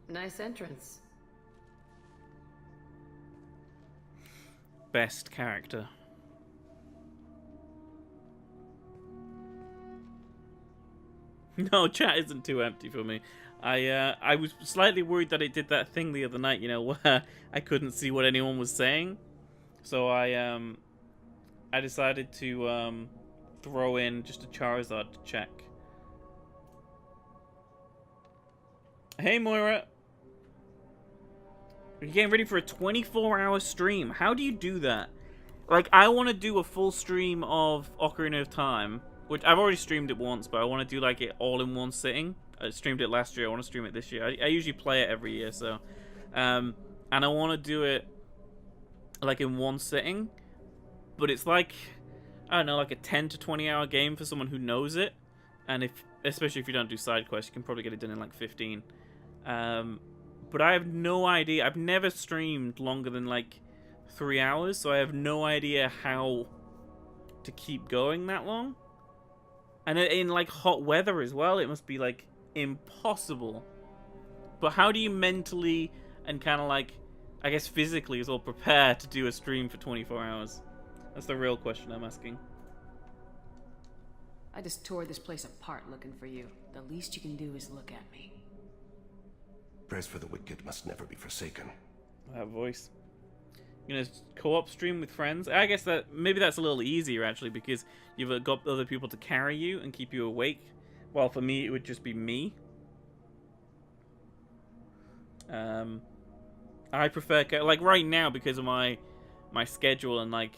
Nice entrance. Best character. No, chat isn't too empty for me. I was slightly worried that it did that thing the other night, you know, where I couldn't see what anyone was saying. So I decided to throw in just a Charizard to check. Hey Moira. You're getting ready for a 24-hour stream. How do you do that? Like, I want to do a full stream of Ocarina of Time, which I've already streamed it once, but I want to do like it all in one sitting. I streamed it last year. I want to stream it this year. I usually play it every year, so and I want to do it like in one sitting, but it's like, I don't know, like a 10 to 20 hour game for someone who knows it, and especially if you don't do side quests, you can probably get it done in like 15. But I have no idea. I've never streamed longer than like 3 hours, so I have no idea how to keep going that long. And in like hot weather as well, it must be like impossible. But how do you mentally and kind of like, I guess physically as well, prepare to do a stream for 24 hours? That's the real question I'm asking. I just tore this place apart looking for you. The least you can do is look at me. Prayers for the wicked must never be forsaken. That voice. You know, co-op stream with friends. I guess that maybe that's a little easier actually, because you've got other people to carry you and keep you awake. While for me, it would just be me. I prefer like right now, because of my schedule and like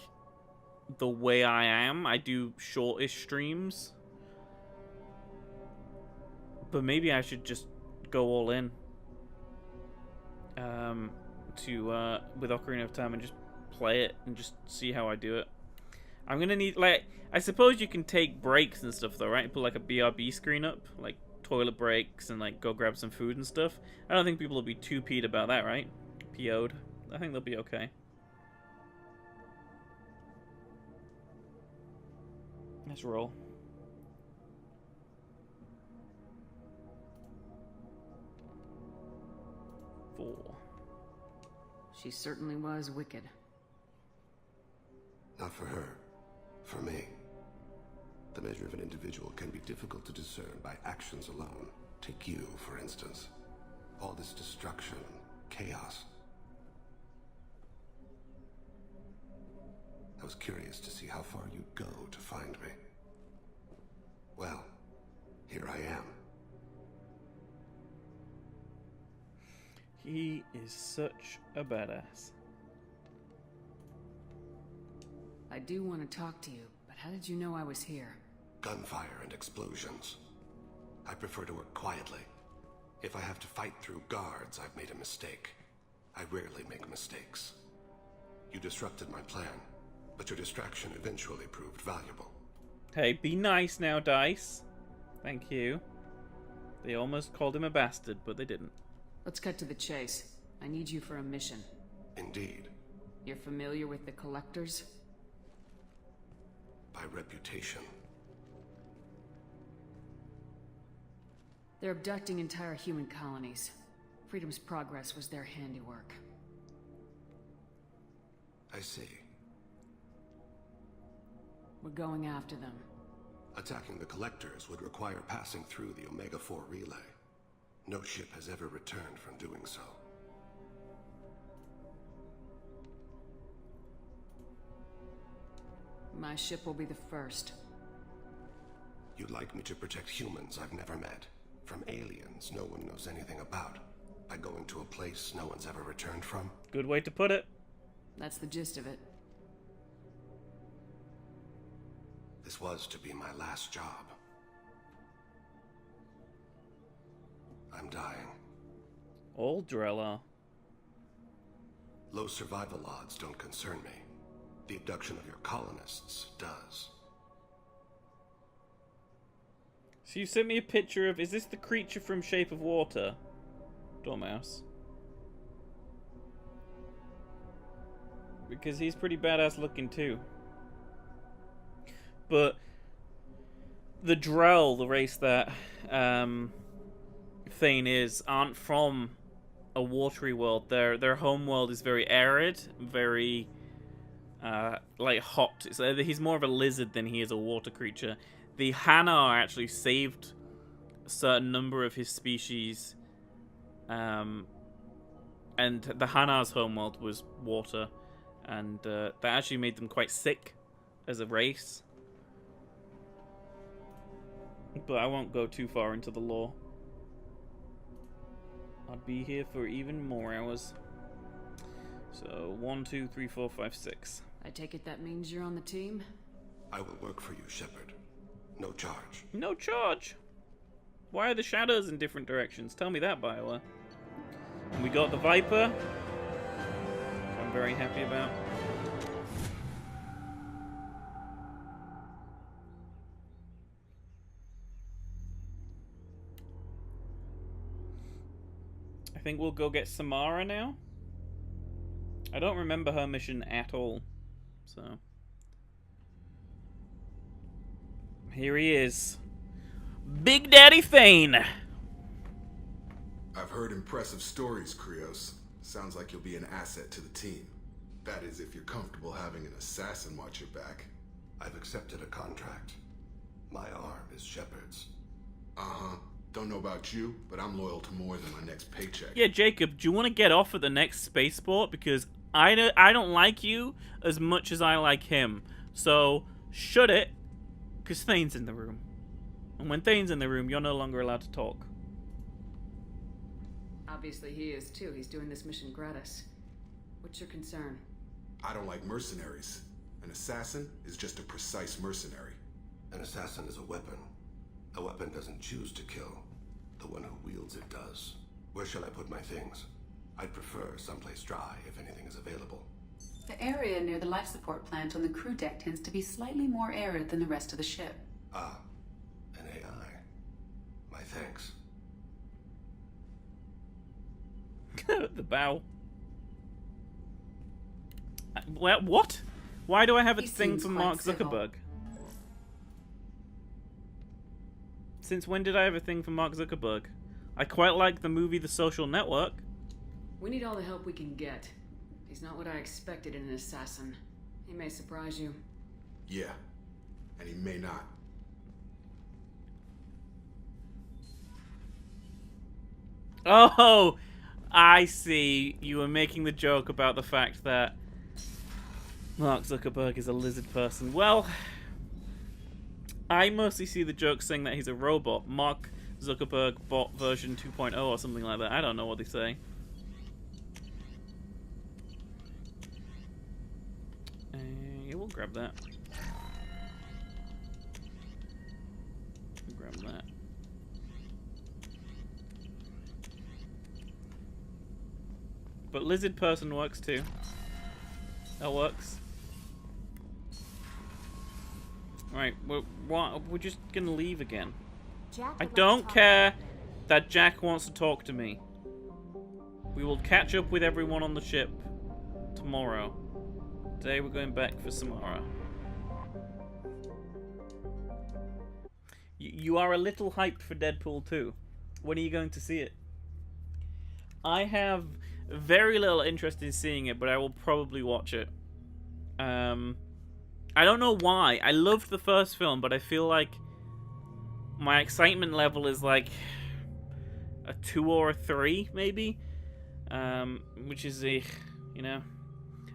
the way I am, I do shortish streams. But maybe I should just go all in. With Ocarina of Time and just play it and just see how I do it. I'm gonna need, like, I suppose you can take breaks and stuff though, right? Put like a BRB screen up, like toilet breaks and like go grab some food and stuff. I don't think people will be too peed about that, right? PO'd. I think they'll be okay. Let's roll. She certainly was wicked. Not for her. For me. The measure of an individual can be difficult to discern by actions alone. Take you, for instance. All this destruction, chaos. I was curious to see how far you'd go to find me. Well, here I am. He is such a badass. I do want to talk to you, but how did you know I was here? Gunfire and explosions. I prefer to work quietly. If I have to fight through guards, I've made a mistake. I rarely make mistakes. You disrupted my plan, but your distraction eventually proved valuable. Hey, be nice now, Dice. Thank you. They almost called him a bastard, but they didn't. Let's cut to the chase. I need you for a mission. Indeed. You're familiar with the Collectors? By reputation. They're abducting entire human colonies. Freedom's Progress was their handiwork. I see. We're going after them. Attacking the Collectors would require passing through the Omega-4 relay. No ship has ever returned from doing so. My ship will be the first. You'd like me to protect humans I've never met, from aliens no one knows anything about, by going to a place no one's ever returned from? Good way to put it. That's the gist of it. This was to be my last job. I'm dying. Old Drella. Low survival odds don't concern me. The abduction of your colonists does. So you sent me a picture of... Is this the creature from Shape of Water? Dormouse. Because he's pretty badass looking too. But... the Drell, the race that... Thane is, aren't from a watery world. Their home world is very arid, very like hot. So he's more of a lizard than he is a water creature. The Hanar actually saved a certain number of his species, and the Hanar's homeworld was water, and that actually made them quite sick as a race. But I won't go too far into the lore. I'd be here for even more hours. So 1, 2, 3, 4, 5, 6. I take it that means you're on the team? I will work for you, Shepard. No charge. No charge? Why are the shadows in different directions? Tell me that, Bioware. And we got the Viper, which I'm very happy about. I think we'll go get Samara now. I don't remember her mission at all, so... Here he is. Big Daddy Thane! I've heard impressive stories, Krios. Sounds like you'll be an asset to the team. That is, if you're comfortable having an assassin watch your back. I've accepted a contract. My arm is Shepard's. Uh-huh. Don't know about you, but I'm loyal to more than my next paycheck. Yeah, Jacob, do you want to get off at the next spaceport? Because I don't like you as much as I like him. So, shut it, because Thane's in the room. And when Thane's in the room, you're no longer allowed to talk. Obviously he is too. He's doing this mission gratis. What's your concern? I don't like mercenaries. An assassin is just a precise mercenary. An assassin is a weapon. A weapon doesn't choose to kill. The one who wields it does. Where shall I put my things? I'd prefer someplace dry if anything is available. The area near the life support plant on the crew deck tends to be slightly more arid than the rest of the ship. Ah, an AI. My thanks. The bow. What? Why do I have a thing from Mark Zuckerberg? Since when did I have a thing from Mark Zuckerberg? I quite like the movie The Social Network. We need all the help we can get. He's not what I expected in an assassin. He may surprise you. Yeah, and he may not. Oh, I see. You were making the joke about the fact that Mark Zuckerberg is a lizard person. Well, I mostly see the joke saying that he's a robot. Mark Zuckerberg bot version 2.0 or something like that. I don't know what they say. Yeah, we'll grab that. We'll grab that. But lizard person works too. That works. Right, we're just gonna leave again. I don't care that Jack wants to talk to me. We will catch up with everyone on the ship tomorrow. Today we're going back for Samara. You are a little hyped for Deadpool 2. When are you going to see it? I have very little interest in seeing it, but I will probably watch it. I don't know why. I loved the first film, but I feel like my excitement level is like a 2 or a 3, maybe. Which is you know.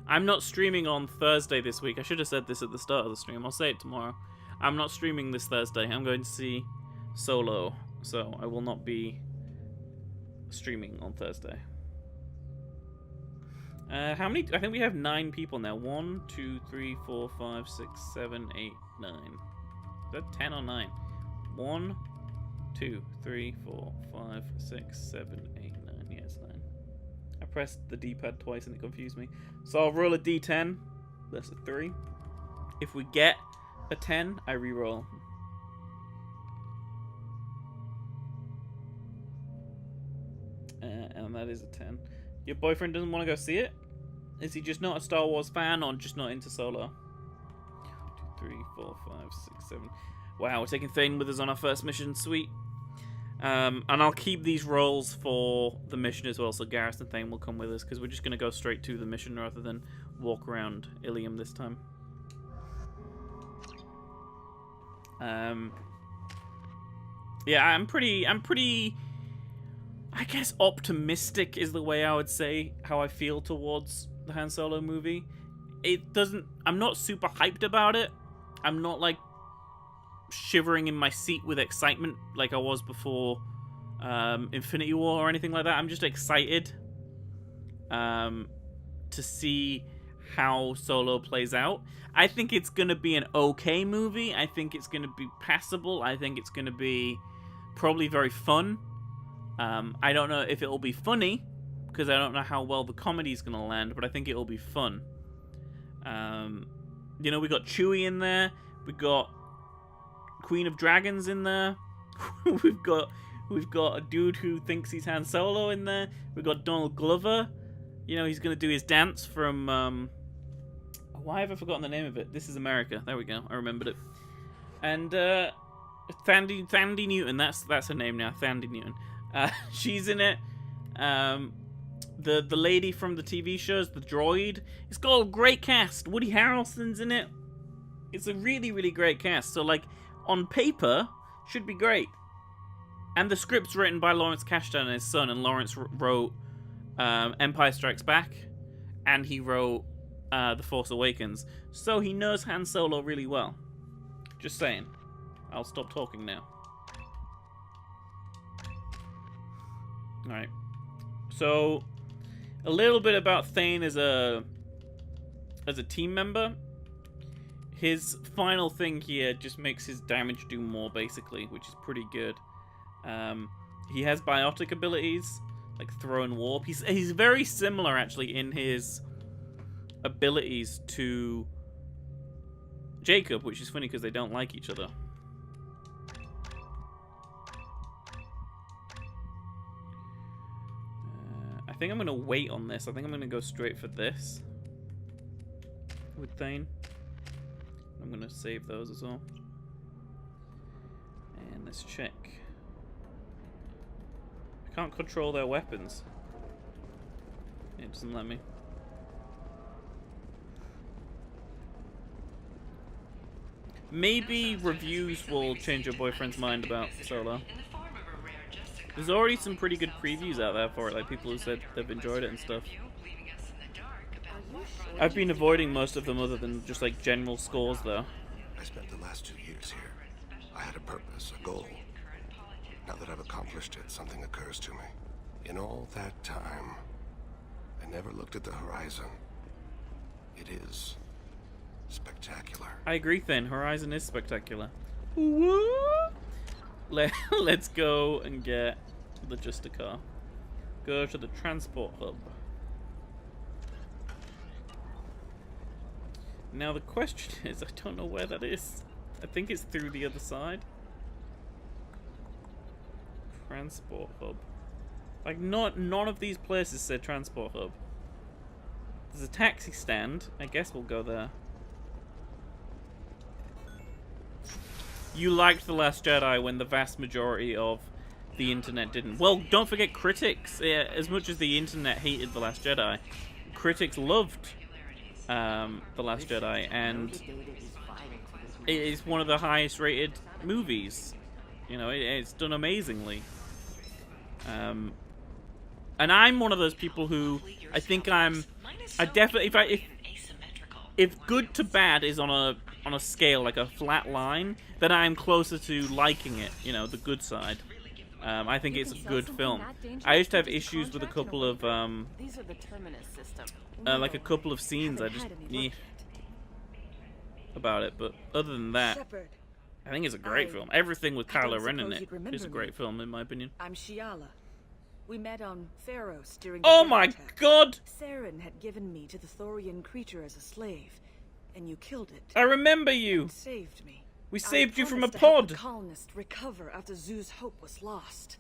I'm not streaming on Thursday this week. I should have said this at the start of the stream. I'll say it tomorrow. I'm not streaming this Thursday. I'm going to see Solo, so I will not be streaming on Thursday. How many? I think we have 9 people now. 1, 2, 3, 4, 5, 6, 7, 8, 9. Is that 10 or 9? 1, 2, 3, 4, 5, 6, 7, 8, 9. Yeah, it's 9. I pressed the D-pad twice and it confused me. So I'll roll a D10. That's a 3. If we get a 10, I re-roll. And that is a 10. Your boyfriend doesn't want to go see it? Is he just not a Star Wars fan or just not into Solo? 2, 3, 4, 5, 6, 7. Wow, we're taking Thane with us on our first mission. Sweet. And I'll keep these rolls for the mission as well, so Gareth and Thane will come with us, because we're just going to go straight to the mission rather than walk around Ilium this time. yeah, I'm pretty, I guess optimistic is the way I would say how I feel towards the Han Solo movie. I'm not super hyped about it. I'm not like shivering in my seat with excitement like I was before Infinity War or anything like that. I'm just excited to see how Solo plays out. I think it's gonna be an okay movie. I think it's gonna be passable. I think it's gonna be probably very fun. I don't know if it will be funny, because I don't know how well the comedy's gonna land, but I think it will be fun. You know, we got Chewie in there, we got Queen of Dragons in there, we've got a dude who thinks he's Han Solo in there, we've got Donald Glover. You know, he's gonna do his dance from why have I forgotten the name of it? This Is America. There we go. I remembered it. And Thandie Newton. That's her name now. Thandie Newton. She's in it. The lady from the TV shows, the droid. It's got a great cast. Woody Harrelson's in it. It's a really, really great cast. So, like, on paper, should be great. And the script's written by Lawrence Kasdan and his son. And Lawrence wrote Empire Strikes Back. And he wrote The Force Awakens. So he knows Han Solo really well. Just saying. I'll stop talking now. Alright. So, a little bit about Thane as a team member. His final thing here just makes his damage do more, basically, which is pretty good. He has biotic abilities, like throw and warp. He's very similar, actually, in his abilities to Jacob, which is funny because they don't like each other. I think I'm going to wait on this. I think I'm going to go straight for this with Thane. I'm going to save those as well. And let's check. I can't control their weapons. It doesn't let me. Maybe reviews will change your boyfriend's mind about Solo. There's already some pretty good previews out there for it, like people who said they've enjoyed it and stuff. I've been avoiding most of them other than just like general scores though. I spent the last 2 years here. I had a purpose, a goal. Now that I've accomplished it, something occurs to me. In all that time, I never looked at the horizon. It is spectacular. I agree, Thin. Horizon is spectacular. Let's go and get the Justicar. Go to the transport hub. Now the question is, I don't know where that is. I think it's through the other side. Transport hub. Like, none of these places said transport hub. There's a taxi stand. I guess we'll go there. You liked The Last Jedi when the vast majority of the internet didn't. Well, don't forget critics. Yeah, as much as the internet hated The Last Jedi, critics loved The Last Jedi, and it is one of the highest rated movies. You know, it's done amazingly. And I'm one of those people who I think I definitely if good to bad is on a scale like a flat line, then I'm closer to liking it. You know, the good side. I think it's a good film. I used to have issues with a couple of These are the terminus system. like a couple of scenes I just about it, but other than that, I think it's a great film. Everything with Kylo Ren in it is a great film, in my opinion. I'm Shiala. We met on Pharos during Oh my god! Saren had given me to the Thorian creature as a slave, and you killed it. I remember you! And saved me. We saved you from a promised to help pod! the colonists recover after Zoo's hope was lost.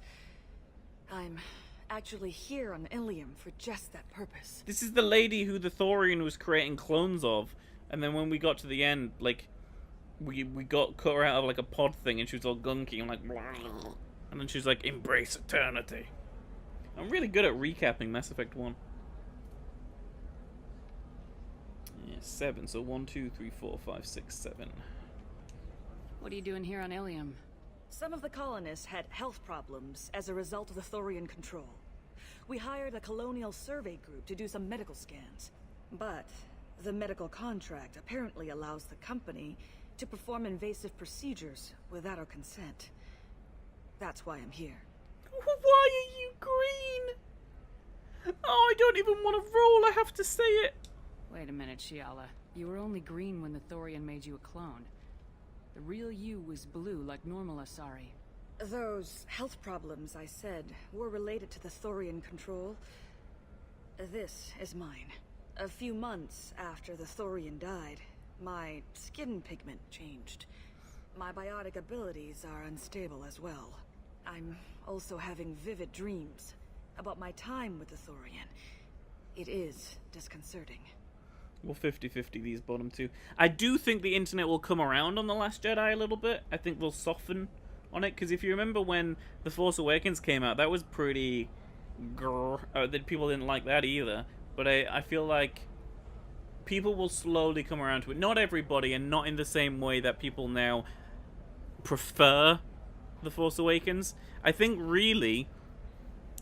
I'm actually here on Ilium for just that purpose. This is the lady who the Thorian was creating clones of, and then when we got to the end, like, we got cut her out of like a pod thing, and she was all gunky and like, blah, and then she was like, embrace eternity. I'm really good at recapping Mass Effect 1. Yeah, 7. So 1, 2, 3, 4, 5, 6, 7. What are you doing here on Ilium? Some of the colonists had health problems as a result of the Thorian control. We hired a colonial survey group to do some medical scans. But the medical contract apparently allows the company to perform invasive procedures without our consent. That's why I'm here. Why are you green? Oh, I don't even want to roll, I have to say it. Wait a minute, Shiala. You were only green when the Thorian made you a clone. The real you was blue like normal Asari. Those health problems I said were related to the Thorian control. This is mine. A few months after the Thorian died, my skin pigment changed. My biotic abilities are unstable as well. I'm also having vivid dreams about my time with the Thorian. It is disconcerting. Well, 50-50 these bottom two. I do think the internet will come around on The Last Jedi a little bit. I think they'll soften on it, because if you remember when The Force Awakens came out, that was pretty that people didn't like that either. But I feel like people will slowly come around to it. Not everybody, and not in the same way that people now prefer The Force Awakens. I think really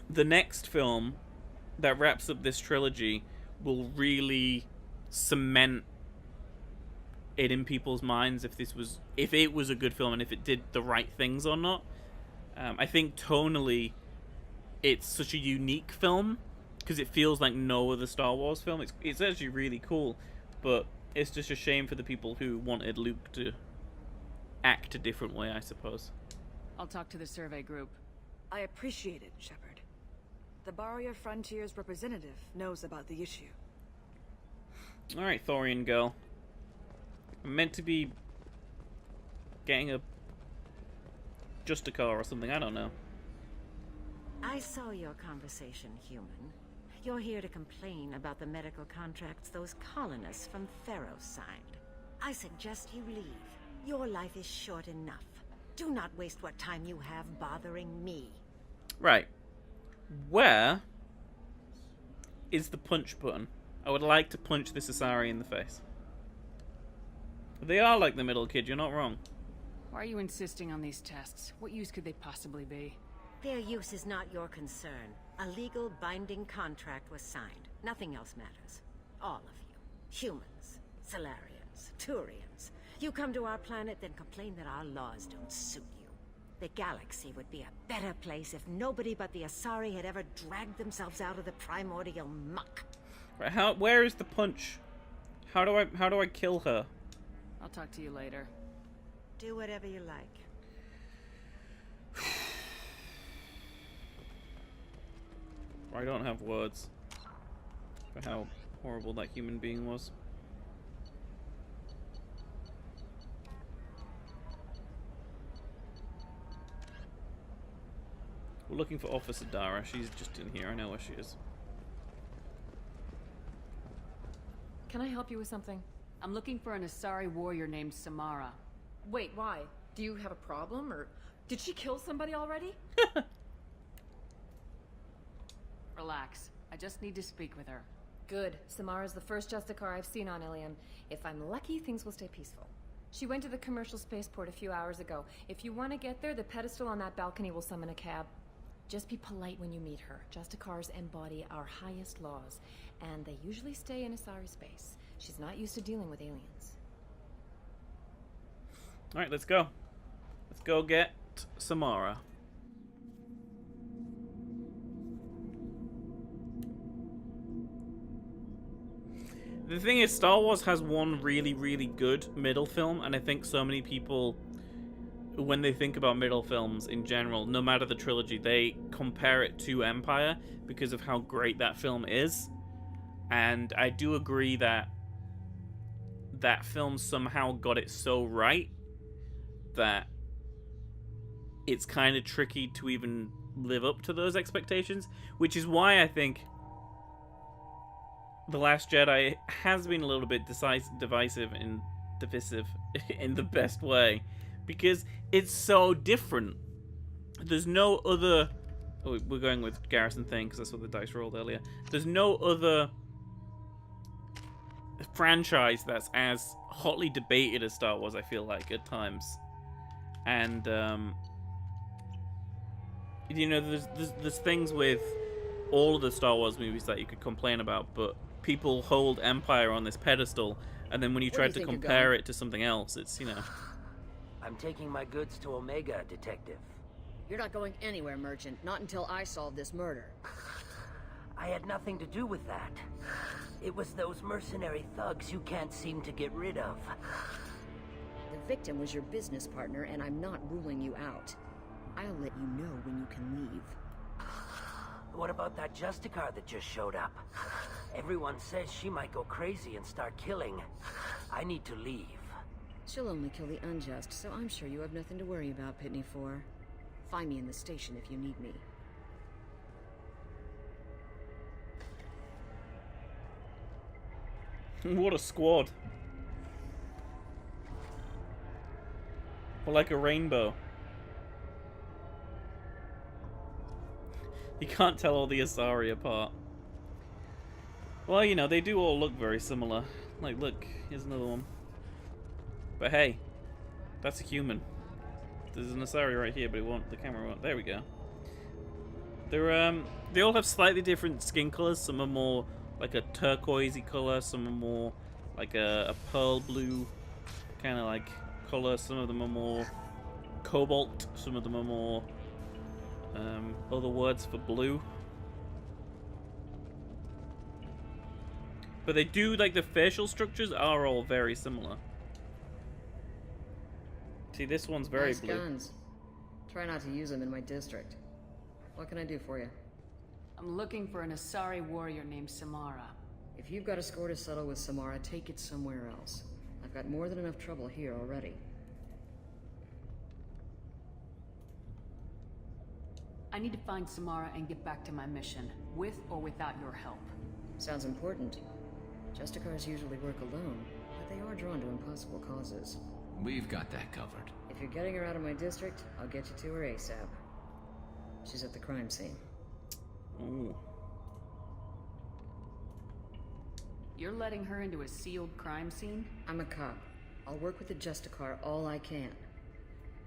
the next film that wraps up this trilogy will really cement it in people's minds if it was a good film and if it did the right things or not. I think tonally it's such a unique film because it feels like no other Star Wars film. It's actually really cool, but it's just a shame for the people who wanted Luke to act a different way, I suppose. I'll talk to the survey group. I appreciate it, Shepard. The Barrier Frontiers representative knows about the issue. Alright, Thorian girl. I'm meant to be getting just a car or something, I don't know. I saw your conversation, human. You're here to complain about the medical contracts those colonists from Theros signed. I suggest you leave. Your life is short enough. Do not waste what time you have bothering me. Right. Where is the punch button? I would like to punch this Asari in the face. They are like the middle kid, you're not wrong. Why are you insisting on these tests? What use could they possibly be? Their use is not your concern. A legal binding contract was signed. Nothing else matters. All of you. Humans, Solarians, Turians. You come to our planet, then complain that our laws don't suit you. The galaxy would be a better place if nobody but the Asari had ever dragged themselves out of the primordial muck. Right, where is the punch? How do I kill her? I'll talk to you later. Do whatever you like. I don't have words for how horrible that human being was. We're looking for Officer Dara. She's just in here. I know where she is. Can I help you with something? I'm looking for an Asari warrior named Samara. Wait, why? Do you have a problem, or did she kill somebody already? Relax. I just need to speak with her. Good. Samara's the first Justicar I've seen on Ilium. If I'm lucky, things will stay peaceful. She went to the commercial spaceport a few hours ago. If you want to get there, the pedestal on that balcony will summon a cab. Just be polite when you meet her. Justicars embody our highest laws, and they usually stay in Asari space. She's not used to dealing with aliens. Alright, let's go. Let's go get Samara. The thing is, Star Wars has one really, really good middle film, and I think so many people, when they think about middle films in general, no matter the trilogy, they compare it to Empire because of how great that film is. And I do agree that that film somehow got it so right that it's kind of tricky to even live up to those expectations, which is why I think The Last Jedi has been a little bit divisive in the best way, because it's so different. There's no other... Oh, we're going with Garrison Thing because that's what the dice rolled earlier. There's no other franchise that's as hotly debated as Star Wars, I feel like, at times. And you know, there's things with all of the Star Wars movies that you could complain about, but people hold Empire on this pedestal, and then when you try to compare it to something else, it's, you know. I'm taking my goods to Omega, Detective. You're not going anywhere, Merchant. Not until I solve this murder. I had nothing to do with that. It was those mercenary thugs you can't seem to get rid of. The victim was your business partner, and I'm not ruling you out. I'll let you know when you can leave. What about that Justicar that just showed up? Everyone says she might go crazy and start killing. I need to leave. She'll only kill the unjust, so I'm sure you have nothing to worry about, Pitney 4. Find me in the station if you need me. What a squad. Or like a rainbow. You can't tell all the Asari apart. Well, you know, they do all look very similar. Like, look, here's another one. But hey, that's a human. There's an Asari right here, but it won't. The camera won't. There we go. They all have slightly different skin colors. Some are more like a turquoisey color. Some are more like a pearl blue kind of like color. Some of them are more cobalt. Some of them are more other words for blue. But they do, like, the facial structures are all very similar. See, this one's very nice blue. Guns. Try not to use them in my district. What can I do for you? I'm looking for an Asari warrior named Samara. If you've got a score to settle with Samara, take it somewhere else. I've got more than enough trouble here already. I need to find Samara and get back to my mission, with or without your help. Sounds important. Justicars usually work alone, but they are drawn to impossible causes. We've got that covered. If you're getting her out of my district, I'll get you to her ASAP. She's at the crime scene. Ooh. You're letting her into a sealed crime scene? I'm a cop. I'll work with the Justicar all I can.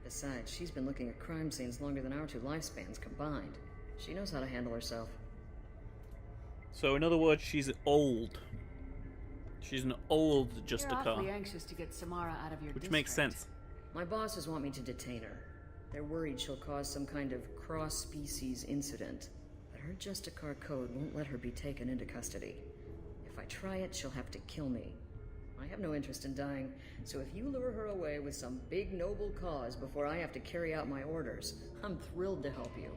Besides, she's been looking at crime scenes longer than our two lifespans combined. She knows how to handle herself. So, in other words, she's old. She's an old You're awfully Justicar. anxious to get Samara out of your Which district. makes sense. My bosses want me to detain her. They're worried she'll cause some kind of cross-species incident. But her Justicar code won't let her be taken into custody. If I try it, she'll have to kill me. I have no interest in dying, so if you lure her away with some big noble cause before I have to carry out my orders, I'm thrilled to help you.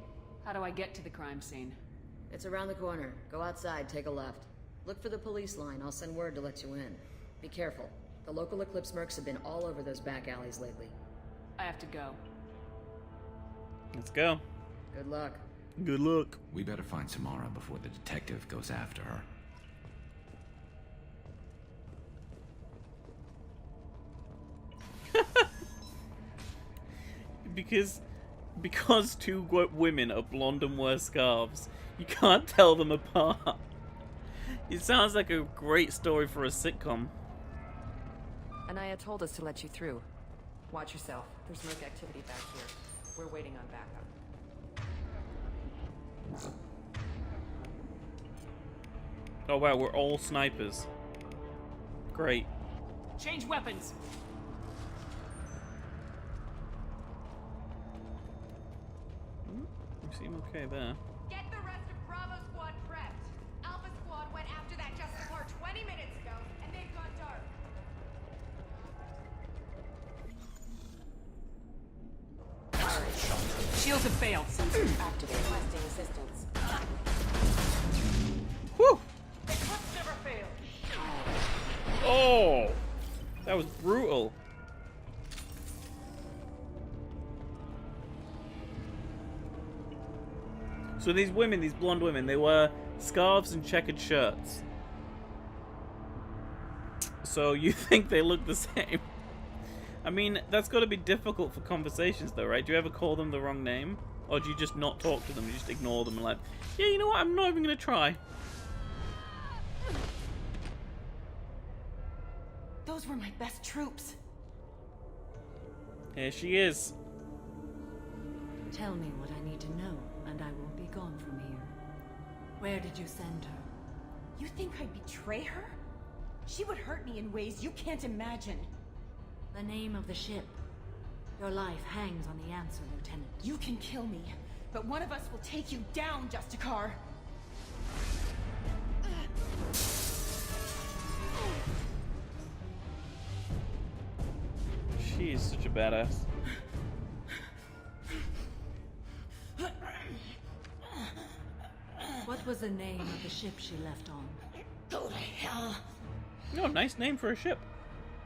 How do I get to the crime scene? It's around the corner. Go outside, take a left. Look for the police line. I'll send word to let you in. Be careful. The local Eclipse mercs have been all over those back alleys lately. I have to go. Let's go. Good luck. Good luck. We better find Samara before the detective goes after her. Because two women are blonde and wear scarves, you can't tell them apart. It sounds like a great story for a sitcom. Anaya told us to let you through. Watch yourself. There's merc activity back here. We're waiting on backup. Oh wow, we're all snipers. Great. Change weapons! You seem okay there. Get the rest of Bravo Squad prepped. Alpha Squad went after that Justicar 20 minutes ago, and they've gone dark. Shields have failed. Sensors activate. Requesting assistance. Whew! Eclipse never failed. Oh! That was brutal. So these women, these blonde women, they wear scarves and checkered shirts. So you think they look the same? I mean, that's got to be difficult for conversations though, right? Do you ever call them the wrong name? Or do you just not talk to them, you just ignore them and like, yeah, you know what, I'm not even going to try. Those were my best troops. Here she is. Tell me what I need to know, and I won't be gone from here. Where did you send her? You think I'd betray her? She would hurt me in ways you can't imagine. The name of the ship. Your life hangs on the answer, Lieutenant. You can kill me, but one of us will take you down, Justicar. She is such a badass. What was the name of the ship she left on? Go to hell. Oh, nice name for a ship.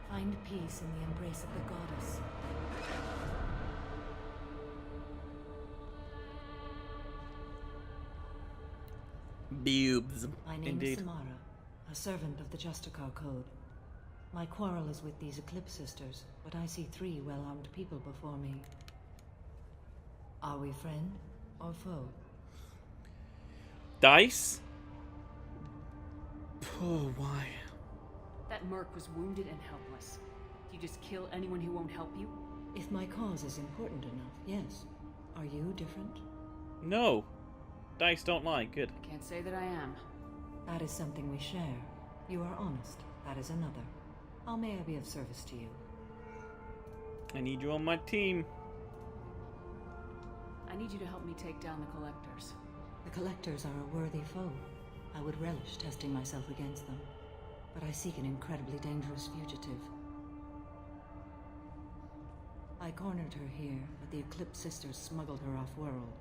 Find peace in the embrace of the goddess. Boobs. My name Indeed. is Samara, a servant of the Justicar Code. My quarrel is with these Eclipse Sisters, but I see 3 well-armed people before me. Are we friend or foe? Dice? Oh, why? That merc was wounded and helpless. Do you just kill anyone who won't help you? If my cause is important enough, yes. Are you different? No. Dice don't lie. Good. I can't say that I am. That is something we share. You are honest. That is another. How may I be of service to you? I need you on my team. I need you to help me take down the Collectors. The Collectors are a worthy foe. I would relish testing myself against them. But I seek an incredibly dangerous fugitive. I cornered her here, but the Eclipse Sisters smuggled her off-world.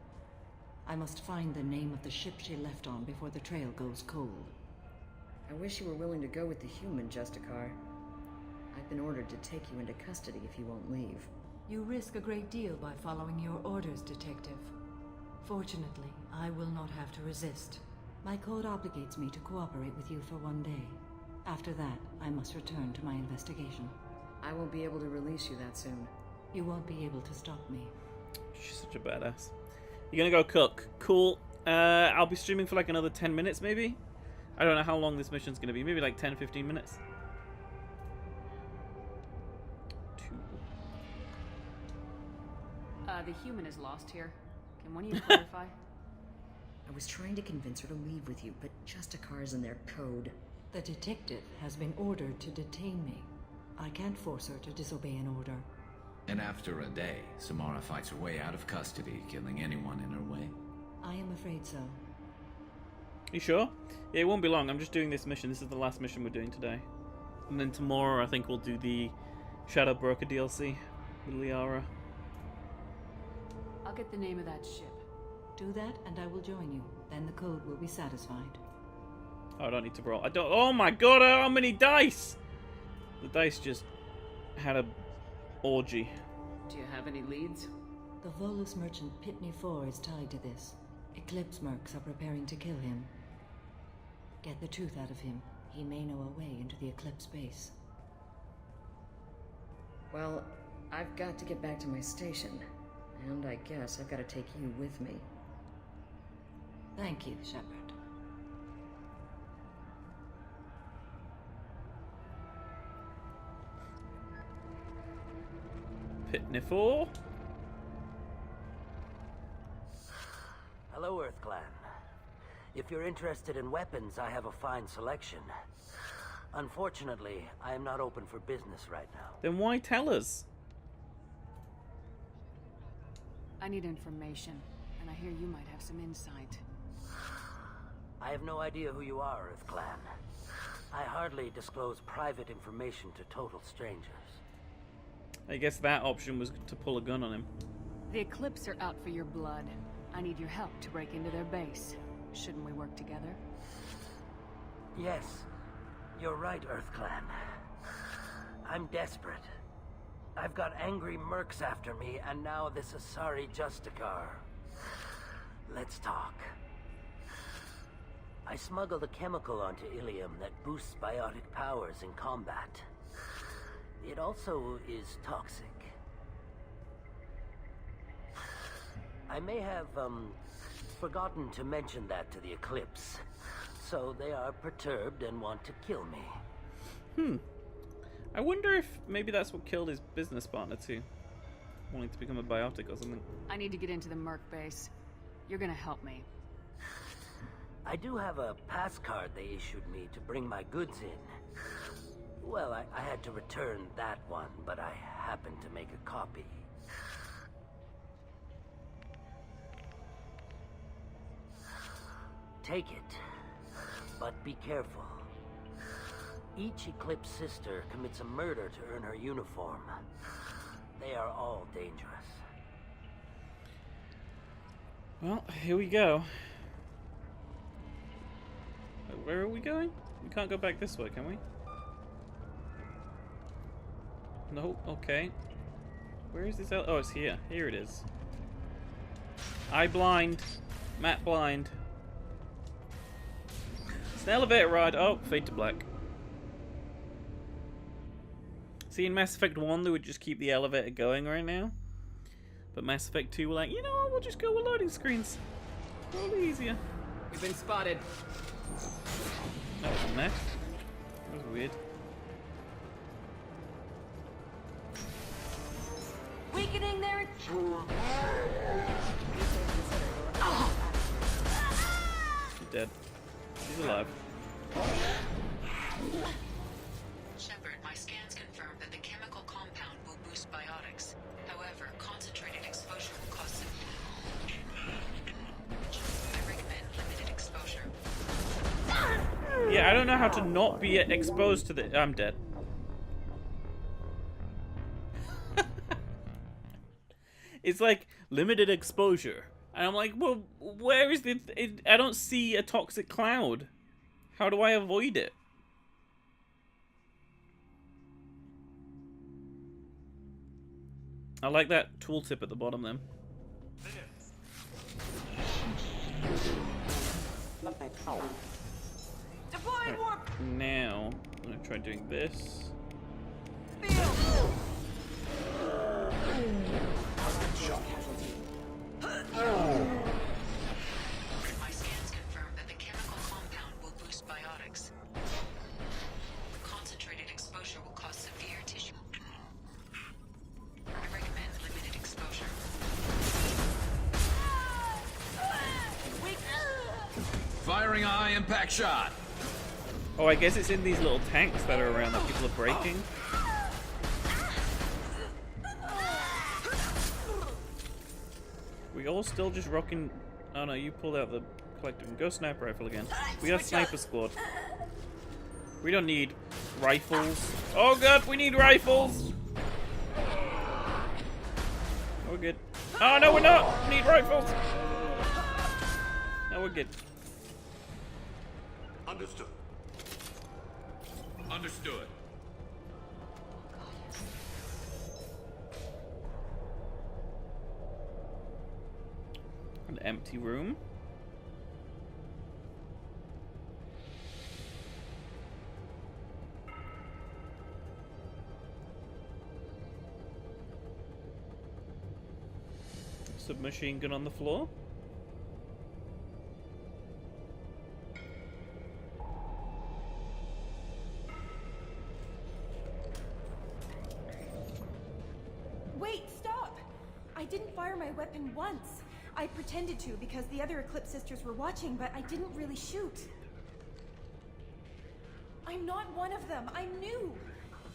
I must find the name of the ship she left on before the trail goes cold. I wish you were willing to go with the human, Justicar. I've been ordered to take you into custody if you won't leave. You risk a great deal by following your orders, Detective. Fortunately, I will not have to resist. My code obligates me to cooperate with you for 1 day. After that, I must return to my investigation. I won't be able to release you that soon. You won't be able to stop me. She's such a badass. You're gonna go cook. Cool. I'll be streaming for like another 10 minutes maybe? I don't know how long this mission's gonna be. Maybe like 10-15 minutes. The human is lost here. Can one of you clarify? I was trying to convince her to leave with you, but Justicar's in their code. The detective has been ordered to detain me. I can't force her to disobey an order. And after a day, Samara fights her way out of custody, killing anyone in her way. I am afraid so. You sure? Yeah, it won't be long. I'm just doing this mission. This is the last mission we're doing today. And then tomorrow I think we'll do the Shadow Broker DLC with Liara. I'll get the name of that ship. Do that and I will join you. Then the code will be satisfied. Oh, I don't need to roll. I don't. Oh my god, how many dice? The dice just had a orgy. Do you have any leads? The Volus merchant Pitney 4 is tied to this. Eclipse mercs are preparing to kill him. Get the truth out of him. He may know a way into the Eclipse base. Well, I've got to get back to my station. And I guess I've got to take you with me. Thank you, Shepard. Pitney 4. Hello, Earth Clan. If you're interested in weapons, I have a fine selection. Unfortunately, I am not open for business right now. Then why tell us? I need information, and I hear you might have some insight. I have no idea who you are, Earth Clan. I hardly disclose private information to total strangers. I guess that option was to pull a gun on him. The Eclipse are out for your blood. I need your help to break into their base. Shouldn't we work together? Yes, you're right, Earth Clan. I'm desperate. I've got angry mercs after me, and now this Asari Justicar. Let's talk. I smuggled a chemical onto Ilium that boosts biotic powers in combat. It also is toxic. I may have, forgotten to mention that to the Eclipse. So they are perturbed and want to kill me. I wonder if maybe that's what killed his business partner too. wanting to become a biotic or something. I need to get into the Merc base. You're gonna help me. I do have a pass card they issued me to bring my goods in. Well, I had to return that one, but I happened to make a copy. Take it, but be careful. Each Eclipse sister commits a murder to earn her uniform. They are all dangerous. Well, here we go. Where are we going? We can't go back this way, can we? No, okay. Where is this? Oh, it's here. Here it is. Eye blind. Matt blind. It's an elevator ride. Oh, fade to black. See, in Mass Effect 1, they would just keep the elevator going right now. But Mass Effect 2 were like, you know what, we'll just go with loading screens. Probably easier. We've been spotted. That was a mess. That was weird. Weakening their... She's dead. She's alive. Shepard, my scans confirm that the chemical compound will boost biotics. However, concentrated exposure will cause some... I recommend limited exposure. Yeah, I don't know how to not be exposed to the... I'm dead. It's like limited exposure. And I'm like, well, where is the... I don't see a toxic cloud. How do I avoid it? I like that tooltip at the bottom then. Right, now, I'm going to try doing this. My scans confirm that the chemical compound will boost biotics. Concentrated exposure will cause severe tissue. I recommend limited exposure. Firing a high impact shot. Oh, I guess it's in these little tanks that are around that people are breaking. We all still just rocking... Oh no, you pulled out the collective. Go sniper rifle again. We got sniper squad. We don't need rifles. Oh god, we need rifles! We're good. Oh no, we're not! We need rifles! No, we're good. Understood. Understood. An empty room. Submachine gun on the floor. Wait, stop! I didn't fire my weapon once. I pretended to because the other Eclipse sisters were watching, but I didn't really shoot. I'm not one of them. I'm new.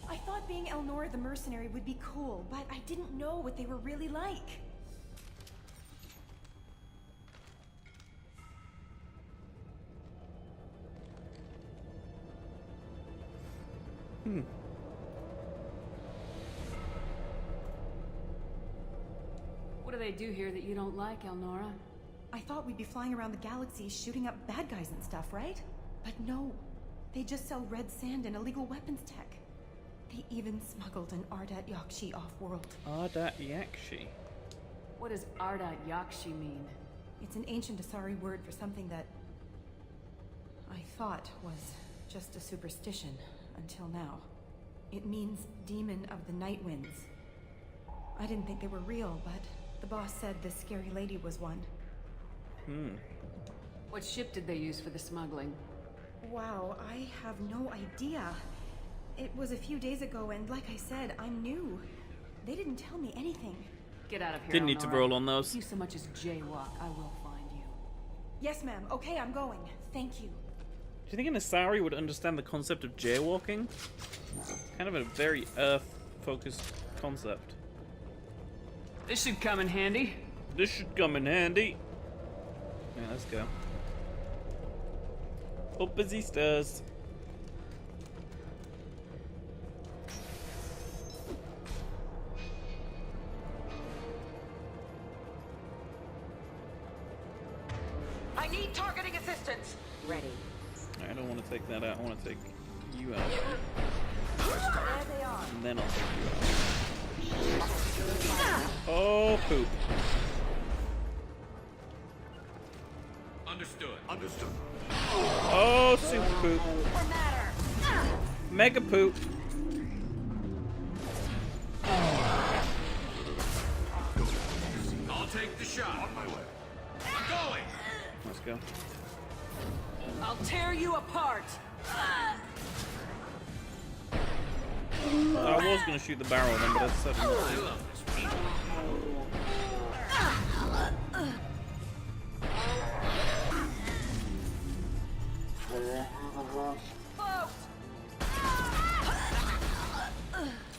I thought being Elnora the mercenary would be cool, but I didn't know what they were really like. What do they do here that you don't like, Elnora? I thought we'd be flying around the galaxy shooting up bad guys and stuff, right? But no. They just sell red sand and illegal weapons tech. They even smuggled an Ardat Yakshi off-world. Ardat Yakshi? What does Ardat Yakshi mean? It's an ancient Asari word for something that I thought was just a superstition until now. It means demon of the night winds. I didn't think they were real, but the boss said this scary lady was one. What ship did they use for the smuggling? Wow, I have no idea. It was a few days ago, and like I said, I'm new. They didn't tell me anything. Get out of here. Didn't need to roll on those. If you so much as jaywalk, I will find you. Yes, ma'am. Okay, I'm going. Thank you. Do you think an Asari would understand the concept of jaywalking? Kind of a very Earth-focused concept. This should come in handy. This should come in handy. Yeah, let's go. Up as he stirs. I need targeting assistance. Ready. I don't want to take that out. I want to take you out. There they are. And then I'll take you out. Oh, poop. Understood. Understood. Oh, super poop. Mega poop. I'll take the shot. On my way. I'm going. Let's go. I'll tear you apart. I was going to shoot the barrel then, but I decided not to.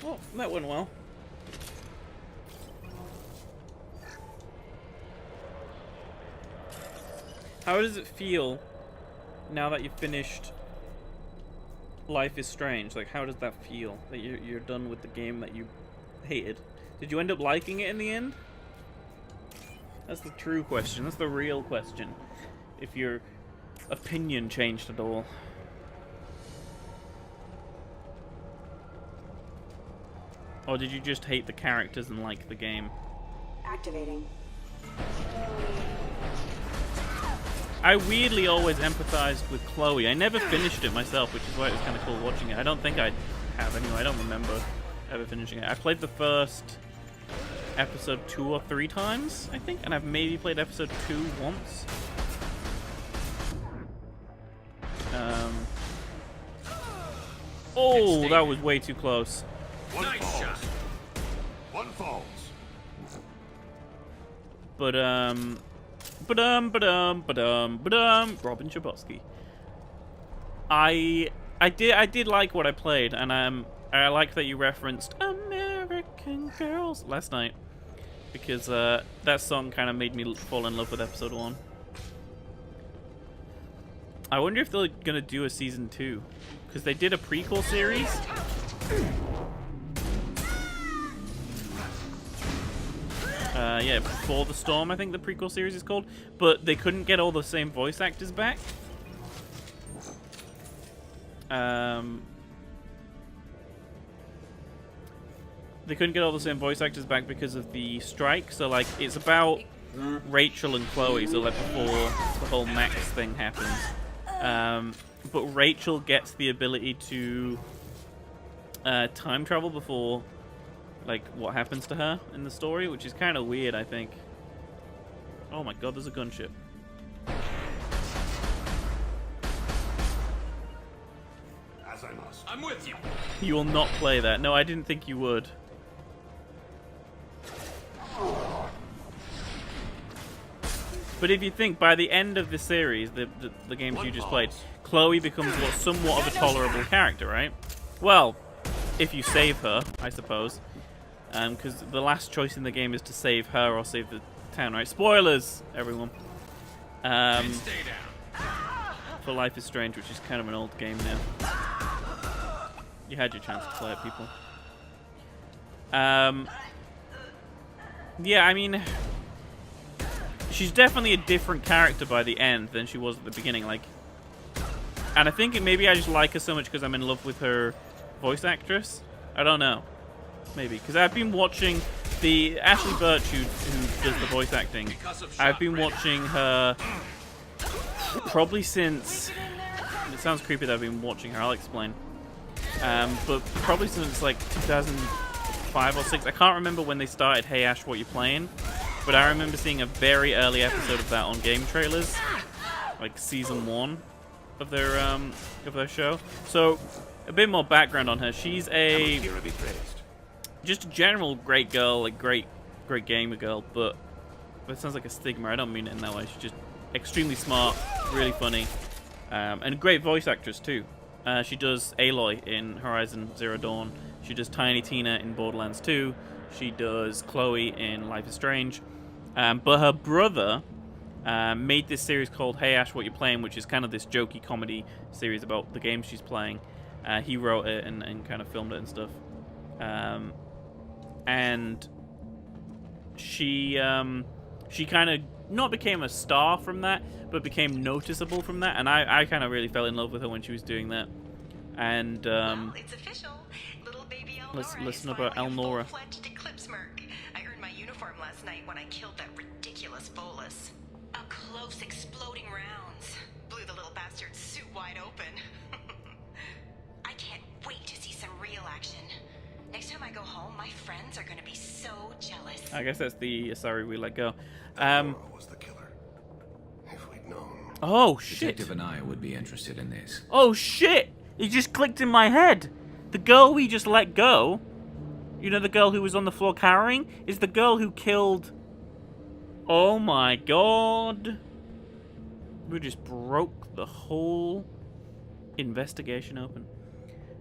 Oh, that went well. How does it feel now that you've finished Life is Strange? Like, how does that feel that you're done with the game that you hated? Did you end up liking it in the end? That's the true question. That's the real question. If your opinion changed at all. Or did you just hate the characters and like the game? Activating. I weirdly always empathized with Chloe. I never finished it myself, which is why it was kind of cool watching it. I don't think I have anyway. I don't remember ever finishing it. I played the first episode 2 or 3 times, I think, and I've maybe played episode 2 once. Oh, that was way too close. Nice shot. One falls. Robin Chabosky. I did like what I played, and I like that you referenced American Girls last night, because that song kind of made me fall in love with episode 1. I wonder if they're gonna do a season 2, because they did a prequel series. Yeah, Before the Storm, I think the prequel series is called. But they couldn't get all the same voice actors back. They couldn't get all the same voice actors back because of the strike. So, like, it's about Rachel and Chloe, so, like, before the whole Max thing happens. But Rachel gets the ability to time travel before, like, what happens to her in the story, which is kind of weird, I think. Oh my god, there's a gunship. As I must. I'm with you. You will not play that. No, I didn't think you would. But if you think, by the end of the series, the games you just played, Chloe becomes somewhat of a tolerable character, right? Well, if you save her, I suppose. Because the last choice in the game is to save her or save the town, right? Spoilers, everyone. For Life is Strange, which is kind of an old game now. You had your chance to play it, people. Yeah, I mean, she's definitely a different character by the end than she was at the beginning. Like, and I think maybe I just like her so much because I'm in love with her voice actress. I don't know. Maybe. Because I've been watching the Ashley Birch who does the voice acting. I've been watching her probably since... It sounds creepy that I've been watching her. I'll explain. But probably since like 2005 or 6. I can't remember when they started Hey Ash, What You Playing? But I remember seeing a very early episode of that on game trailers. Like season 1 of their show. So, a bit more background on her. She's just a general great girl, like great great gamer girl, but that sounds like a stigma. I don't mean it in that way. She's just extremely smart, really funny, and a great voice actress too. She does Aloy in Horizon Zero Dawn. She does Tiny Tina in Borderlands 2. She does Chloe in Life is Strange. But her brother made this series called Hey Ash, What You Playing, which is kind of this jokey comedy series about the games she's playing. He wrote it and kind of filmed it and stuff. And she kind of not became a star from that, but became noticeable from that. And I kind of really fell in love with her when she was doing that. And well, it's official. Little baby Elnora let's listen about Elnora. Full-fledged Eclipse Merc. I earned my uniform last night when I killed that ridiculous bolus. Up close, exploding rounds blew the little bastard's suit wide open. I can't wait to see some real action. Next time I go home, my friends are gonna be so jealous. I guess that's the Asari we let go. Was the killer. If we'd known. Oh shit! Detective and I would be interested in this. Oh shit! It just clicked in my head. The girl we just let go, you know, the girl who was on the floor carrying, is the girl who killed. Oh my god! We just broke the whole investigation open.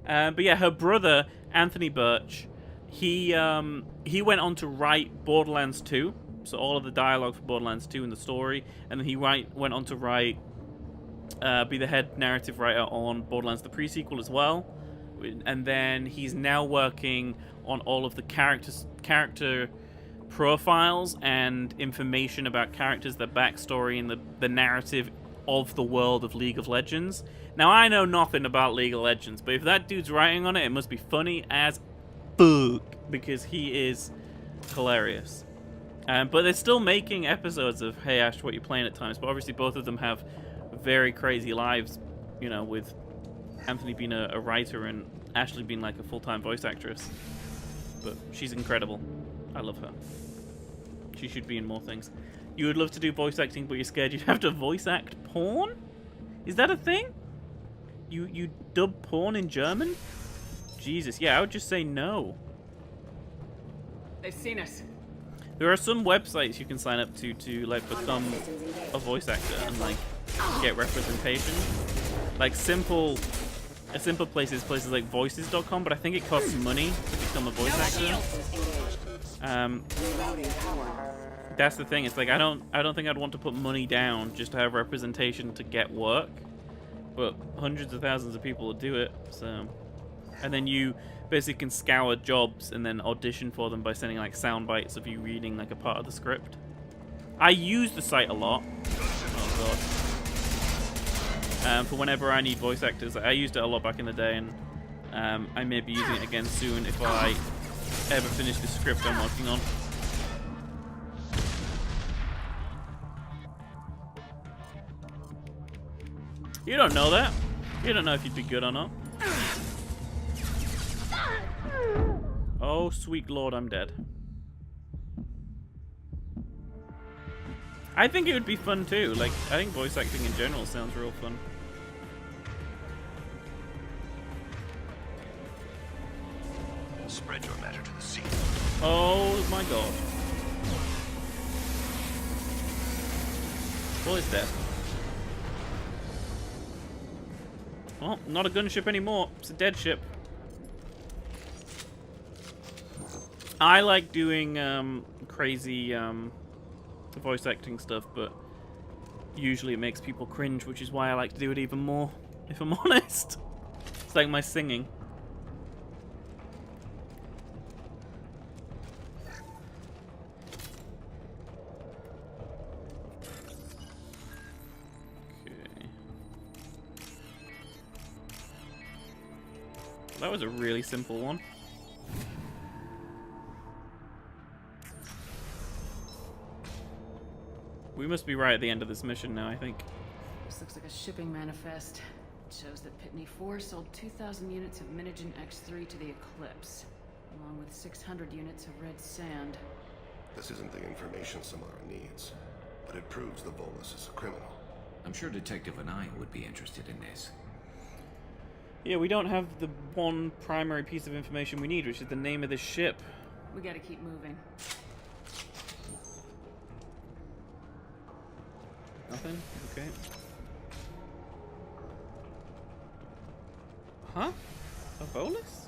But yeah, her brother Anthony Birch, he went on to write Borderlands 2, so all of the dialogue for Borderlands 2 and the story, and then he went on to write, be the head narrative writer on Borderlands the pre-sequel as well, and then he's now working on all of the character profiles and information about characters, their backstory, and the narrative of the world of League of Legends. Now, I know nothing about League of Legends, but if that dude's writing on it, it must be funny as fuck, because he is hilarious. But they're still making episodes of Hey Ash, What You Playing at times, but obviously both of them have very crazy lives, you know, with Anthony being a writer and Ashley being like a full-time voice actress. But she's incredible. I love her. She should be in more things. You would love to do voice acting, but you're scared you'd have to voice act porn? Is that a thing? You dub porn in German? Jesus, yeah, I would just say no. They've seen us. There are some websites you can sign up to like become a voice actor and like get representation. Like a simple place is places like voices.com, but I think it costs money to become a voice actor. That's the thing. It's like I don't think I'd want to put money down just to have representation to get work. But hundreds of thousands of people will do it, so. And then you basically can scour jobs and then audition for them by sending like sound bites of you reading like a part of the script. I use the site a lot. Oh god. For whenever I need voice actors. I used it a lot back in the day, and I may be using it again soon if I ever finish the script I'm working on. You don't know that. You don't know if you'd be good or not. Oh, sweet lord, I'm dead. I think it would be fun too. Like, I think voice acting in general sounds real fun. Spread your matter to the scene. Oh my god. Well, it's dead. Well, not a gunship anymore. It's a dead ship. I like doing crazy voice acting stuff, but usually it makes people cringe, which is why I like to do it even more, if I'm honest. It's like my singing. That was a really simple one. We must be right at the end of this mission now, I think. This looks like a shipping manifest. It shows that Pitney 4 sold 2,000 units of Minigen X3 to the Eclipse, along with 600 units of red sand. This isn't the information Samara needs, but it proves the Volus is a criminal. I'm sure Detective and I would be interested in this. Yeah, we don't have the one primary piece of information we need, which is the name of the ship. We gotta keep moving. Nothing? Okay. Huh? A bolus?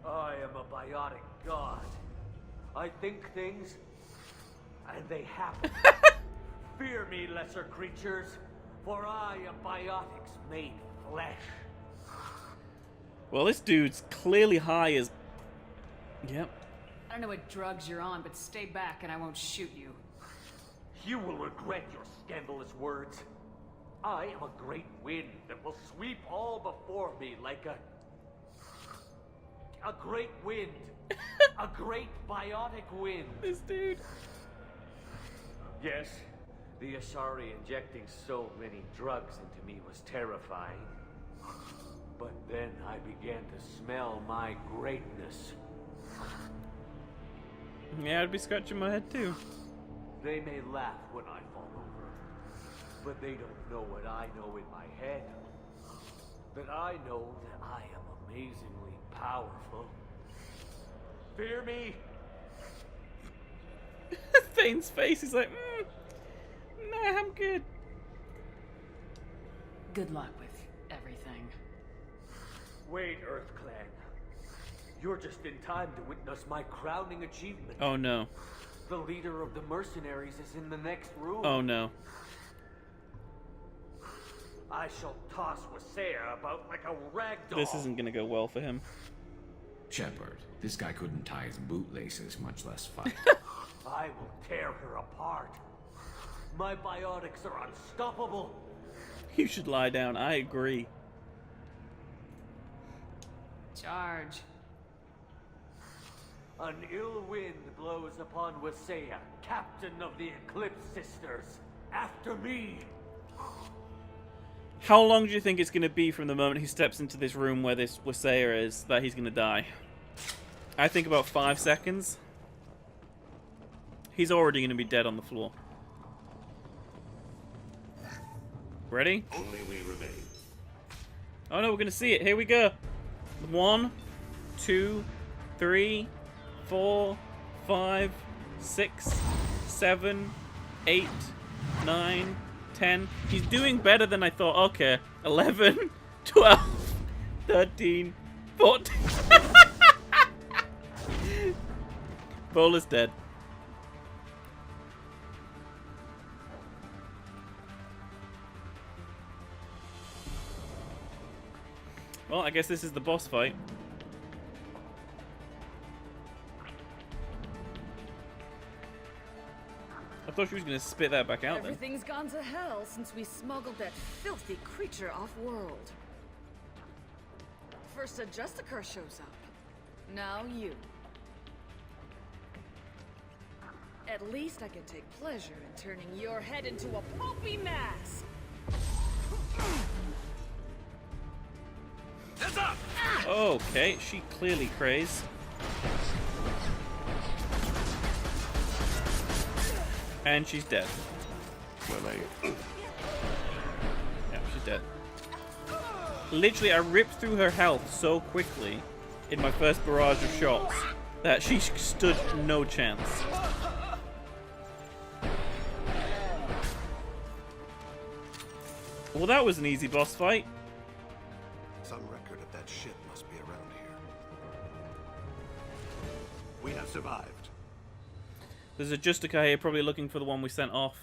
I am a biotic god. I think things, and they happen. Fear me, lesser creatures, for I am biotics made flesh. Well, this dude's clearly high as... Yep. I don't know what drugs you're on, but stay back and I won't shoot you. You will regret your scandalous words. I am a great wind that will sweep all before me like a great wind. A great biotic wind. This dude. Yes, the Asari injecting so many drugs into me was terrifying. But then I began to smell my greatness. Yeah, I'd be scratching my head too. They may laugh when I fall over, but they don't know what I know in my head. That I know that I am amazingly powerful. Fear me? Thane's face is like, nah, I'm good. Good luck with everything. Wait, Earth Clan. You're just in time to witness my crowning achievement. Oh no. The leader of the mercenaries is in the next room. Oh no. I shall toss Wasea about like a rag doll. This isn't gonna go well for him. Shepard, this guy couldn't tie his bootlaces, much less fight. I will tear her apart. My biotics are unstoppable. You should lie down. I agree. Charge. An ill wind blows upon Wasea, captain of the Eclipse Sisters. After me. How long do you think it's going to be from the moment he steps into this room where this Wasea is that he's going to die? I think about 5 seconds. He's already going to be dead on the floor. Ready? Only we remain. Oh no, we're going to see it. Here we go. 1, 2, 3, 4, 5, 6, 7, 8, 9, 10. He's doing better than I thought. Okay. 11, 12, 13, 14. Bola's dead. Well, I guess this is the boss fight. I thought she was going to spit that back out then. Everything's gone to hell since we smuggled that filthy creature off-world. First a Justicar shows up. Now you. At least I can take pleasure in turning your head into a pulpy mass. Heads up! Okay, she clearly crazed. And she's dead. Yeah, she's dead. Literally, I ripped through her health so quickly in my first barrage of shots that she stood no chance. Well, that was an easy boss fight. Some record of that ship must be around here. We have survived. There's a Justicar here probably looking for the one we sent off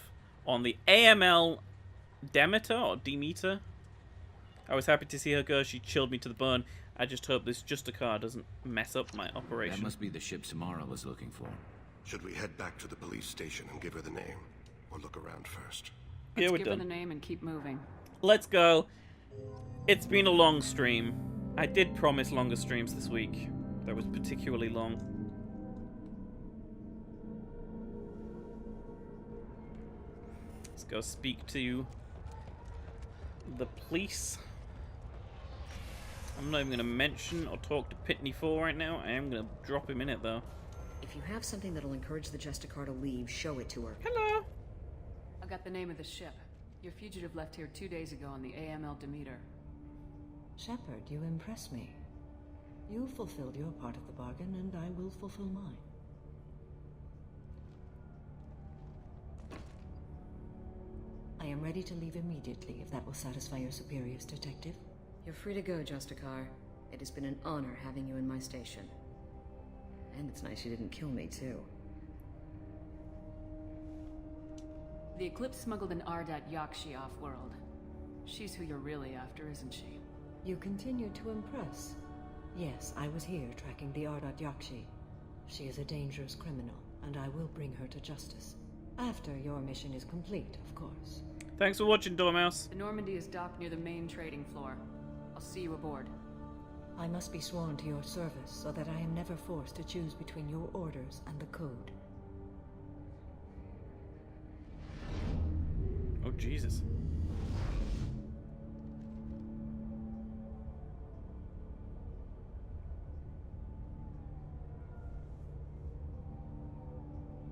on the AML Demeter or Demeter. I was happy to see her go. She chilled me to the bone. I just hope this Justicar doesn't mess up my operation. That must be the ship Samara was looking for. Should we head back to the police station and give her the name? Or look around first? Yeah, we're Let's give done. her the name and keep moving. Let's go. It's been a long stream. I did promise longer streams this week. That was particularly long. Let's go speak to the police. I'm not even going to mention or talk to Pitney 4 right now. I am going to drop him in it, though. If you have something that'll encourage the Justicar to leave, show it to her. Hello. I got the name of the ship. Your fugitive left here 2 days ago on the AML Demeter. Shepard, you impress me. You fulfilled your part of the bargain, and I will fulfill mine. I am ready to leave immediately if that will satisfy your superiors, Detective. You're free to go, Justicar. It has been an honor having you in my station. And it's nice you didn't kill me, too. The Eclipse smuggled an Ardat Yakshi off-world. She's who you're really after, isn't she? You continue to impress. Yes, I was here tracking the Ardat Yakshi. She is a dangerous criminal, and I will bring her to justice. After your mission is complete, of course. Thanks for watching, Dormouse. The Normandy is docked near the main trading floor. I'll see you aboard. I must be sworn to your service so that I am never forced to choose between your orders and the code. Oh, Jesus.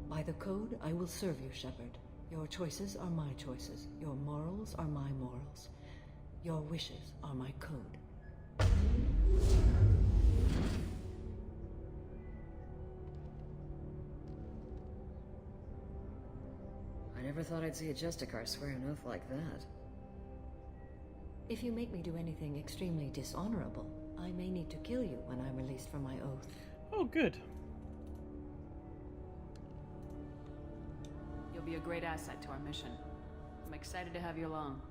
By the code, I will serve you, Shepard. Your choices are my choices. Your morals are my morals. Your wishes are my code. I never thought I'd see a Justicar swear an oath like that. If you make me do anything extremely dishonorable, I may need to kill you when I'm released from my oath. Oh, good. You'll be a great asset to our mission. I'm excited to have you along.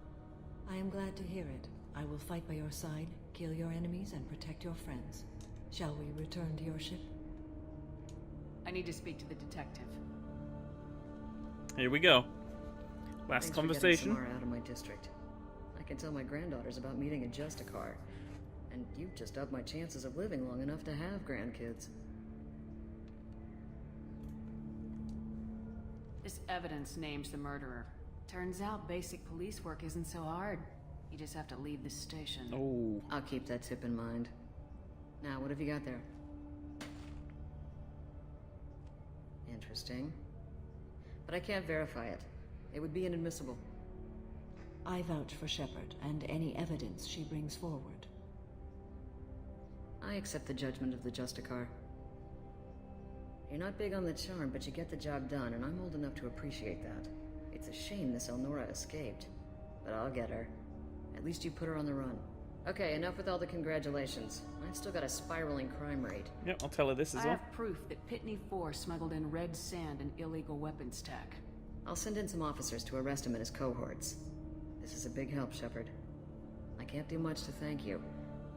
I am glad to hear it. I will fight by your side, kill your enemies, and protect your friends. Shall we return to your ship? I need to speak to the detective. Here we go. Thanks Last for conversation. getting Samara out of my district. I can tell my granddaughters about meeting a Justicar. And you've just upped my chances of living long enough to have grandkids. This evidence names the murderer. Turns out basic police work isn't so hard. You just have to leave the station. Oh. I'll keep that tip in mind. Now, what have you got there? Interesting. But I can't verify it. It would be inadmissible. I vouch for Shepard and any evidence she brings forward. I accept the judgment of the Justicar. You're not big on the charm, but you get the job done, and I'm old enough to appreciate that. It's a shame this Elnora escaped, but I'll get her. At least you put her on the run. Okay, enough with all the congratulations. I've still got a spiraling crime rate. Yep, I'll tell her this as I well. have proof that Pitney 4 smuggled in red sand and illegal weapons tech. I'll send in some officers to arrest him and his cohorts. This is a big help, Shepard. I can't do much to thank you,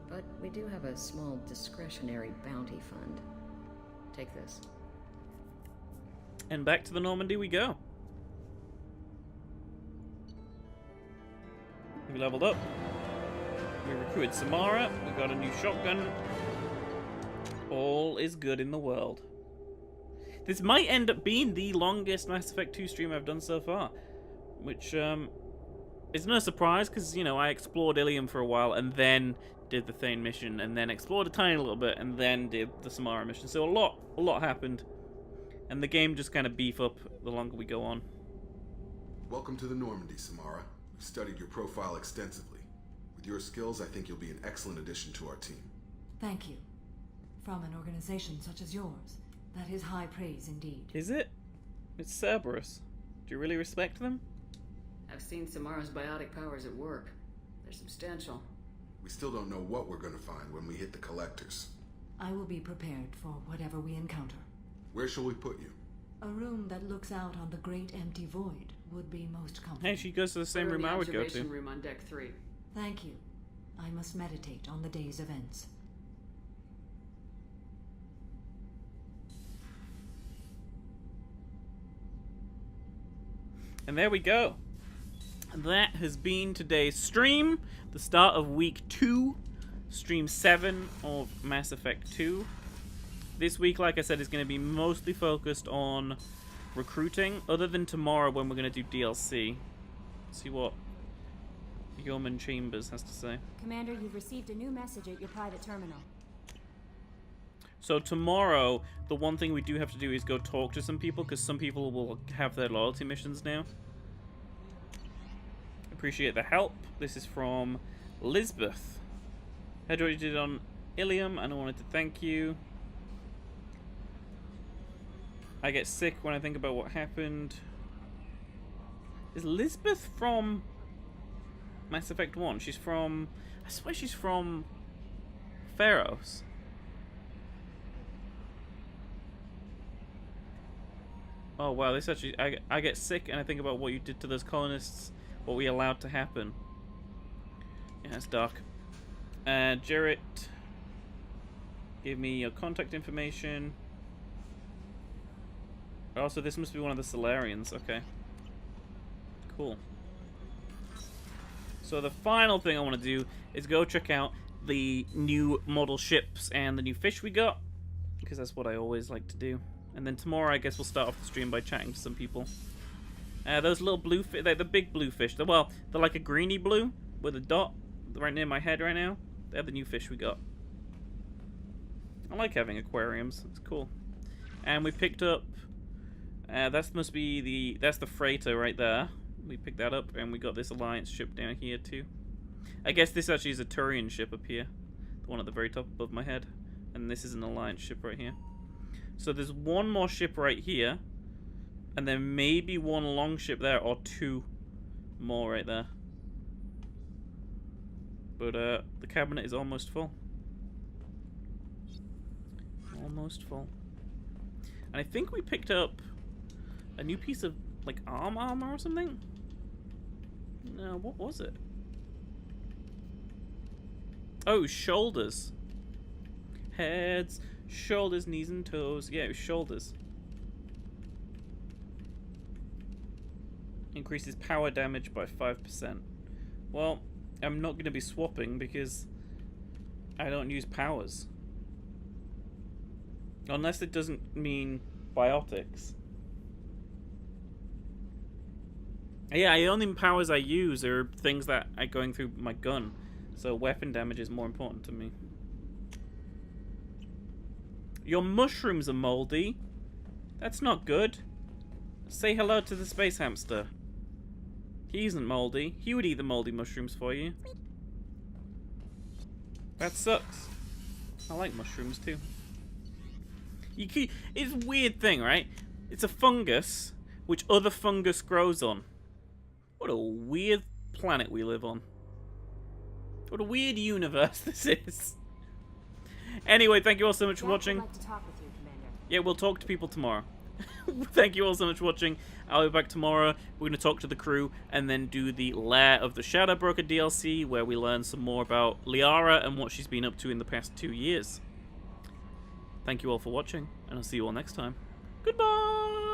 but we do have a small discretionary bounty fund. Take this. And back to the Normandy we go. We leveled up. We recruited Samara. We got a new shotgun. All is good in the world. This might end up being the longest Mass Effect 2 stream I've done so far. Which, is no surprise, because, you know, I explored Ilium for a while, and then did the Thane mission, and then explored a tiny little bit, and then did the Samara mission. So a lot happened. And the game just kind of beef up the longer we go on. Welcome to the Normandy, Samara. We've studied your profile extensively. With your skills, I think you'll be an excellent addition to our team. Thank you. From an organization such as yours, that is high praise indeed. Is it? It's Cerberus. Do you really respect them? I've seen Samara's biotic powers at work. They're substantial. We still don't know what we're going to find when we hit the collectors. I will be prepared for whatever we encounter. Where shall we put you? A room that looks out on the great empty void would be most comfortable. Hey, she goes to the same room I would go to. Observation room on deck 3. Thank you. I must meditate on the day's events. And there we go. That has been today's stream. The start of week 2. Stream 7 of Mass Effect 2. This week, like I said, is going to be mostly focused on recruiting, other than tomorrow when we're going to do DLC. See what Yeoman Chambers has to say. Commander, you've received a new message at your private terminal. So tomorrow, the one thing we do have to do is go talk to some people, because some people will have their loyalty missions now. Appreciate the help. This is from Lisbeth. Heard what you did on Ilium, and I wanted to thank you. I get sick when I think about what happened. Is Lisbeth from Mass Effect 1? She's from... I swear she's from Pharos. Oh wow, this actually... I get sick and I think about what you did to those colonists. What we allowed to happen. Yeah, it's dark. Jarrett... Give me your contact information. Also, this must be one of the Solarians. Okay. Cool. So the final thing I want to do is go check out the new model ships and the new fish we got, because that's what I always like to do. And then tomorrow, I guess we'll start off the stream by chatting to some people. Those little blue fish, they're the big blue fish. Well, they're like a greeny blue with a dot right near my head right now. They're the new fish we got. I like having aquariums. It's cool. And we picked up... that must be the... That's the freighter right there. We picked that up, and we got this Alliance ship down here, too. I guess this actually is a Turian ship up here. The one at the very top above my head. And this is an Alliance ship right here. So there's one more ship right here. And then maybe one long ship there, or two more right there. But the cabinet is almost full. Almost full. And I think we picked up a new piece of, like, armor or something? No, what was it? Oh, shoulders. Heads, shoulders, knees, and toes. Yeah, it was shoulders. Increases power damage by 5%. Well, I'm not going to be swapping because I don't use powers. Unless it doesn't mean biotics. Yeah, the only powers I use are things that are going through my gun. So weapon damage is more important to me. Your mushrooms are moldy. That's not good. Say hello to the space hamster. He isn't moldy. He would eat the moldy mushrooms for you. That sucks. I like mushrooms too. It's a weird thing, right? It's a fungus which other fungus grows on. What a weird planet we live on. What a weird universe this is. Anyway, thank you all so much for watching. I'd like to talk with you, Commander. Yeah, we'll talk to people tomorrow. Thank you all so much for watching. I'll be back tomorrow. We're going to talk to the crew and then do the Lair of the Shadow Broker DLC, where we learn some more about Liara and what she's been up to in the past 2 years. Thank you all for watching, and I'll see you all next time. Goodbye!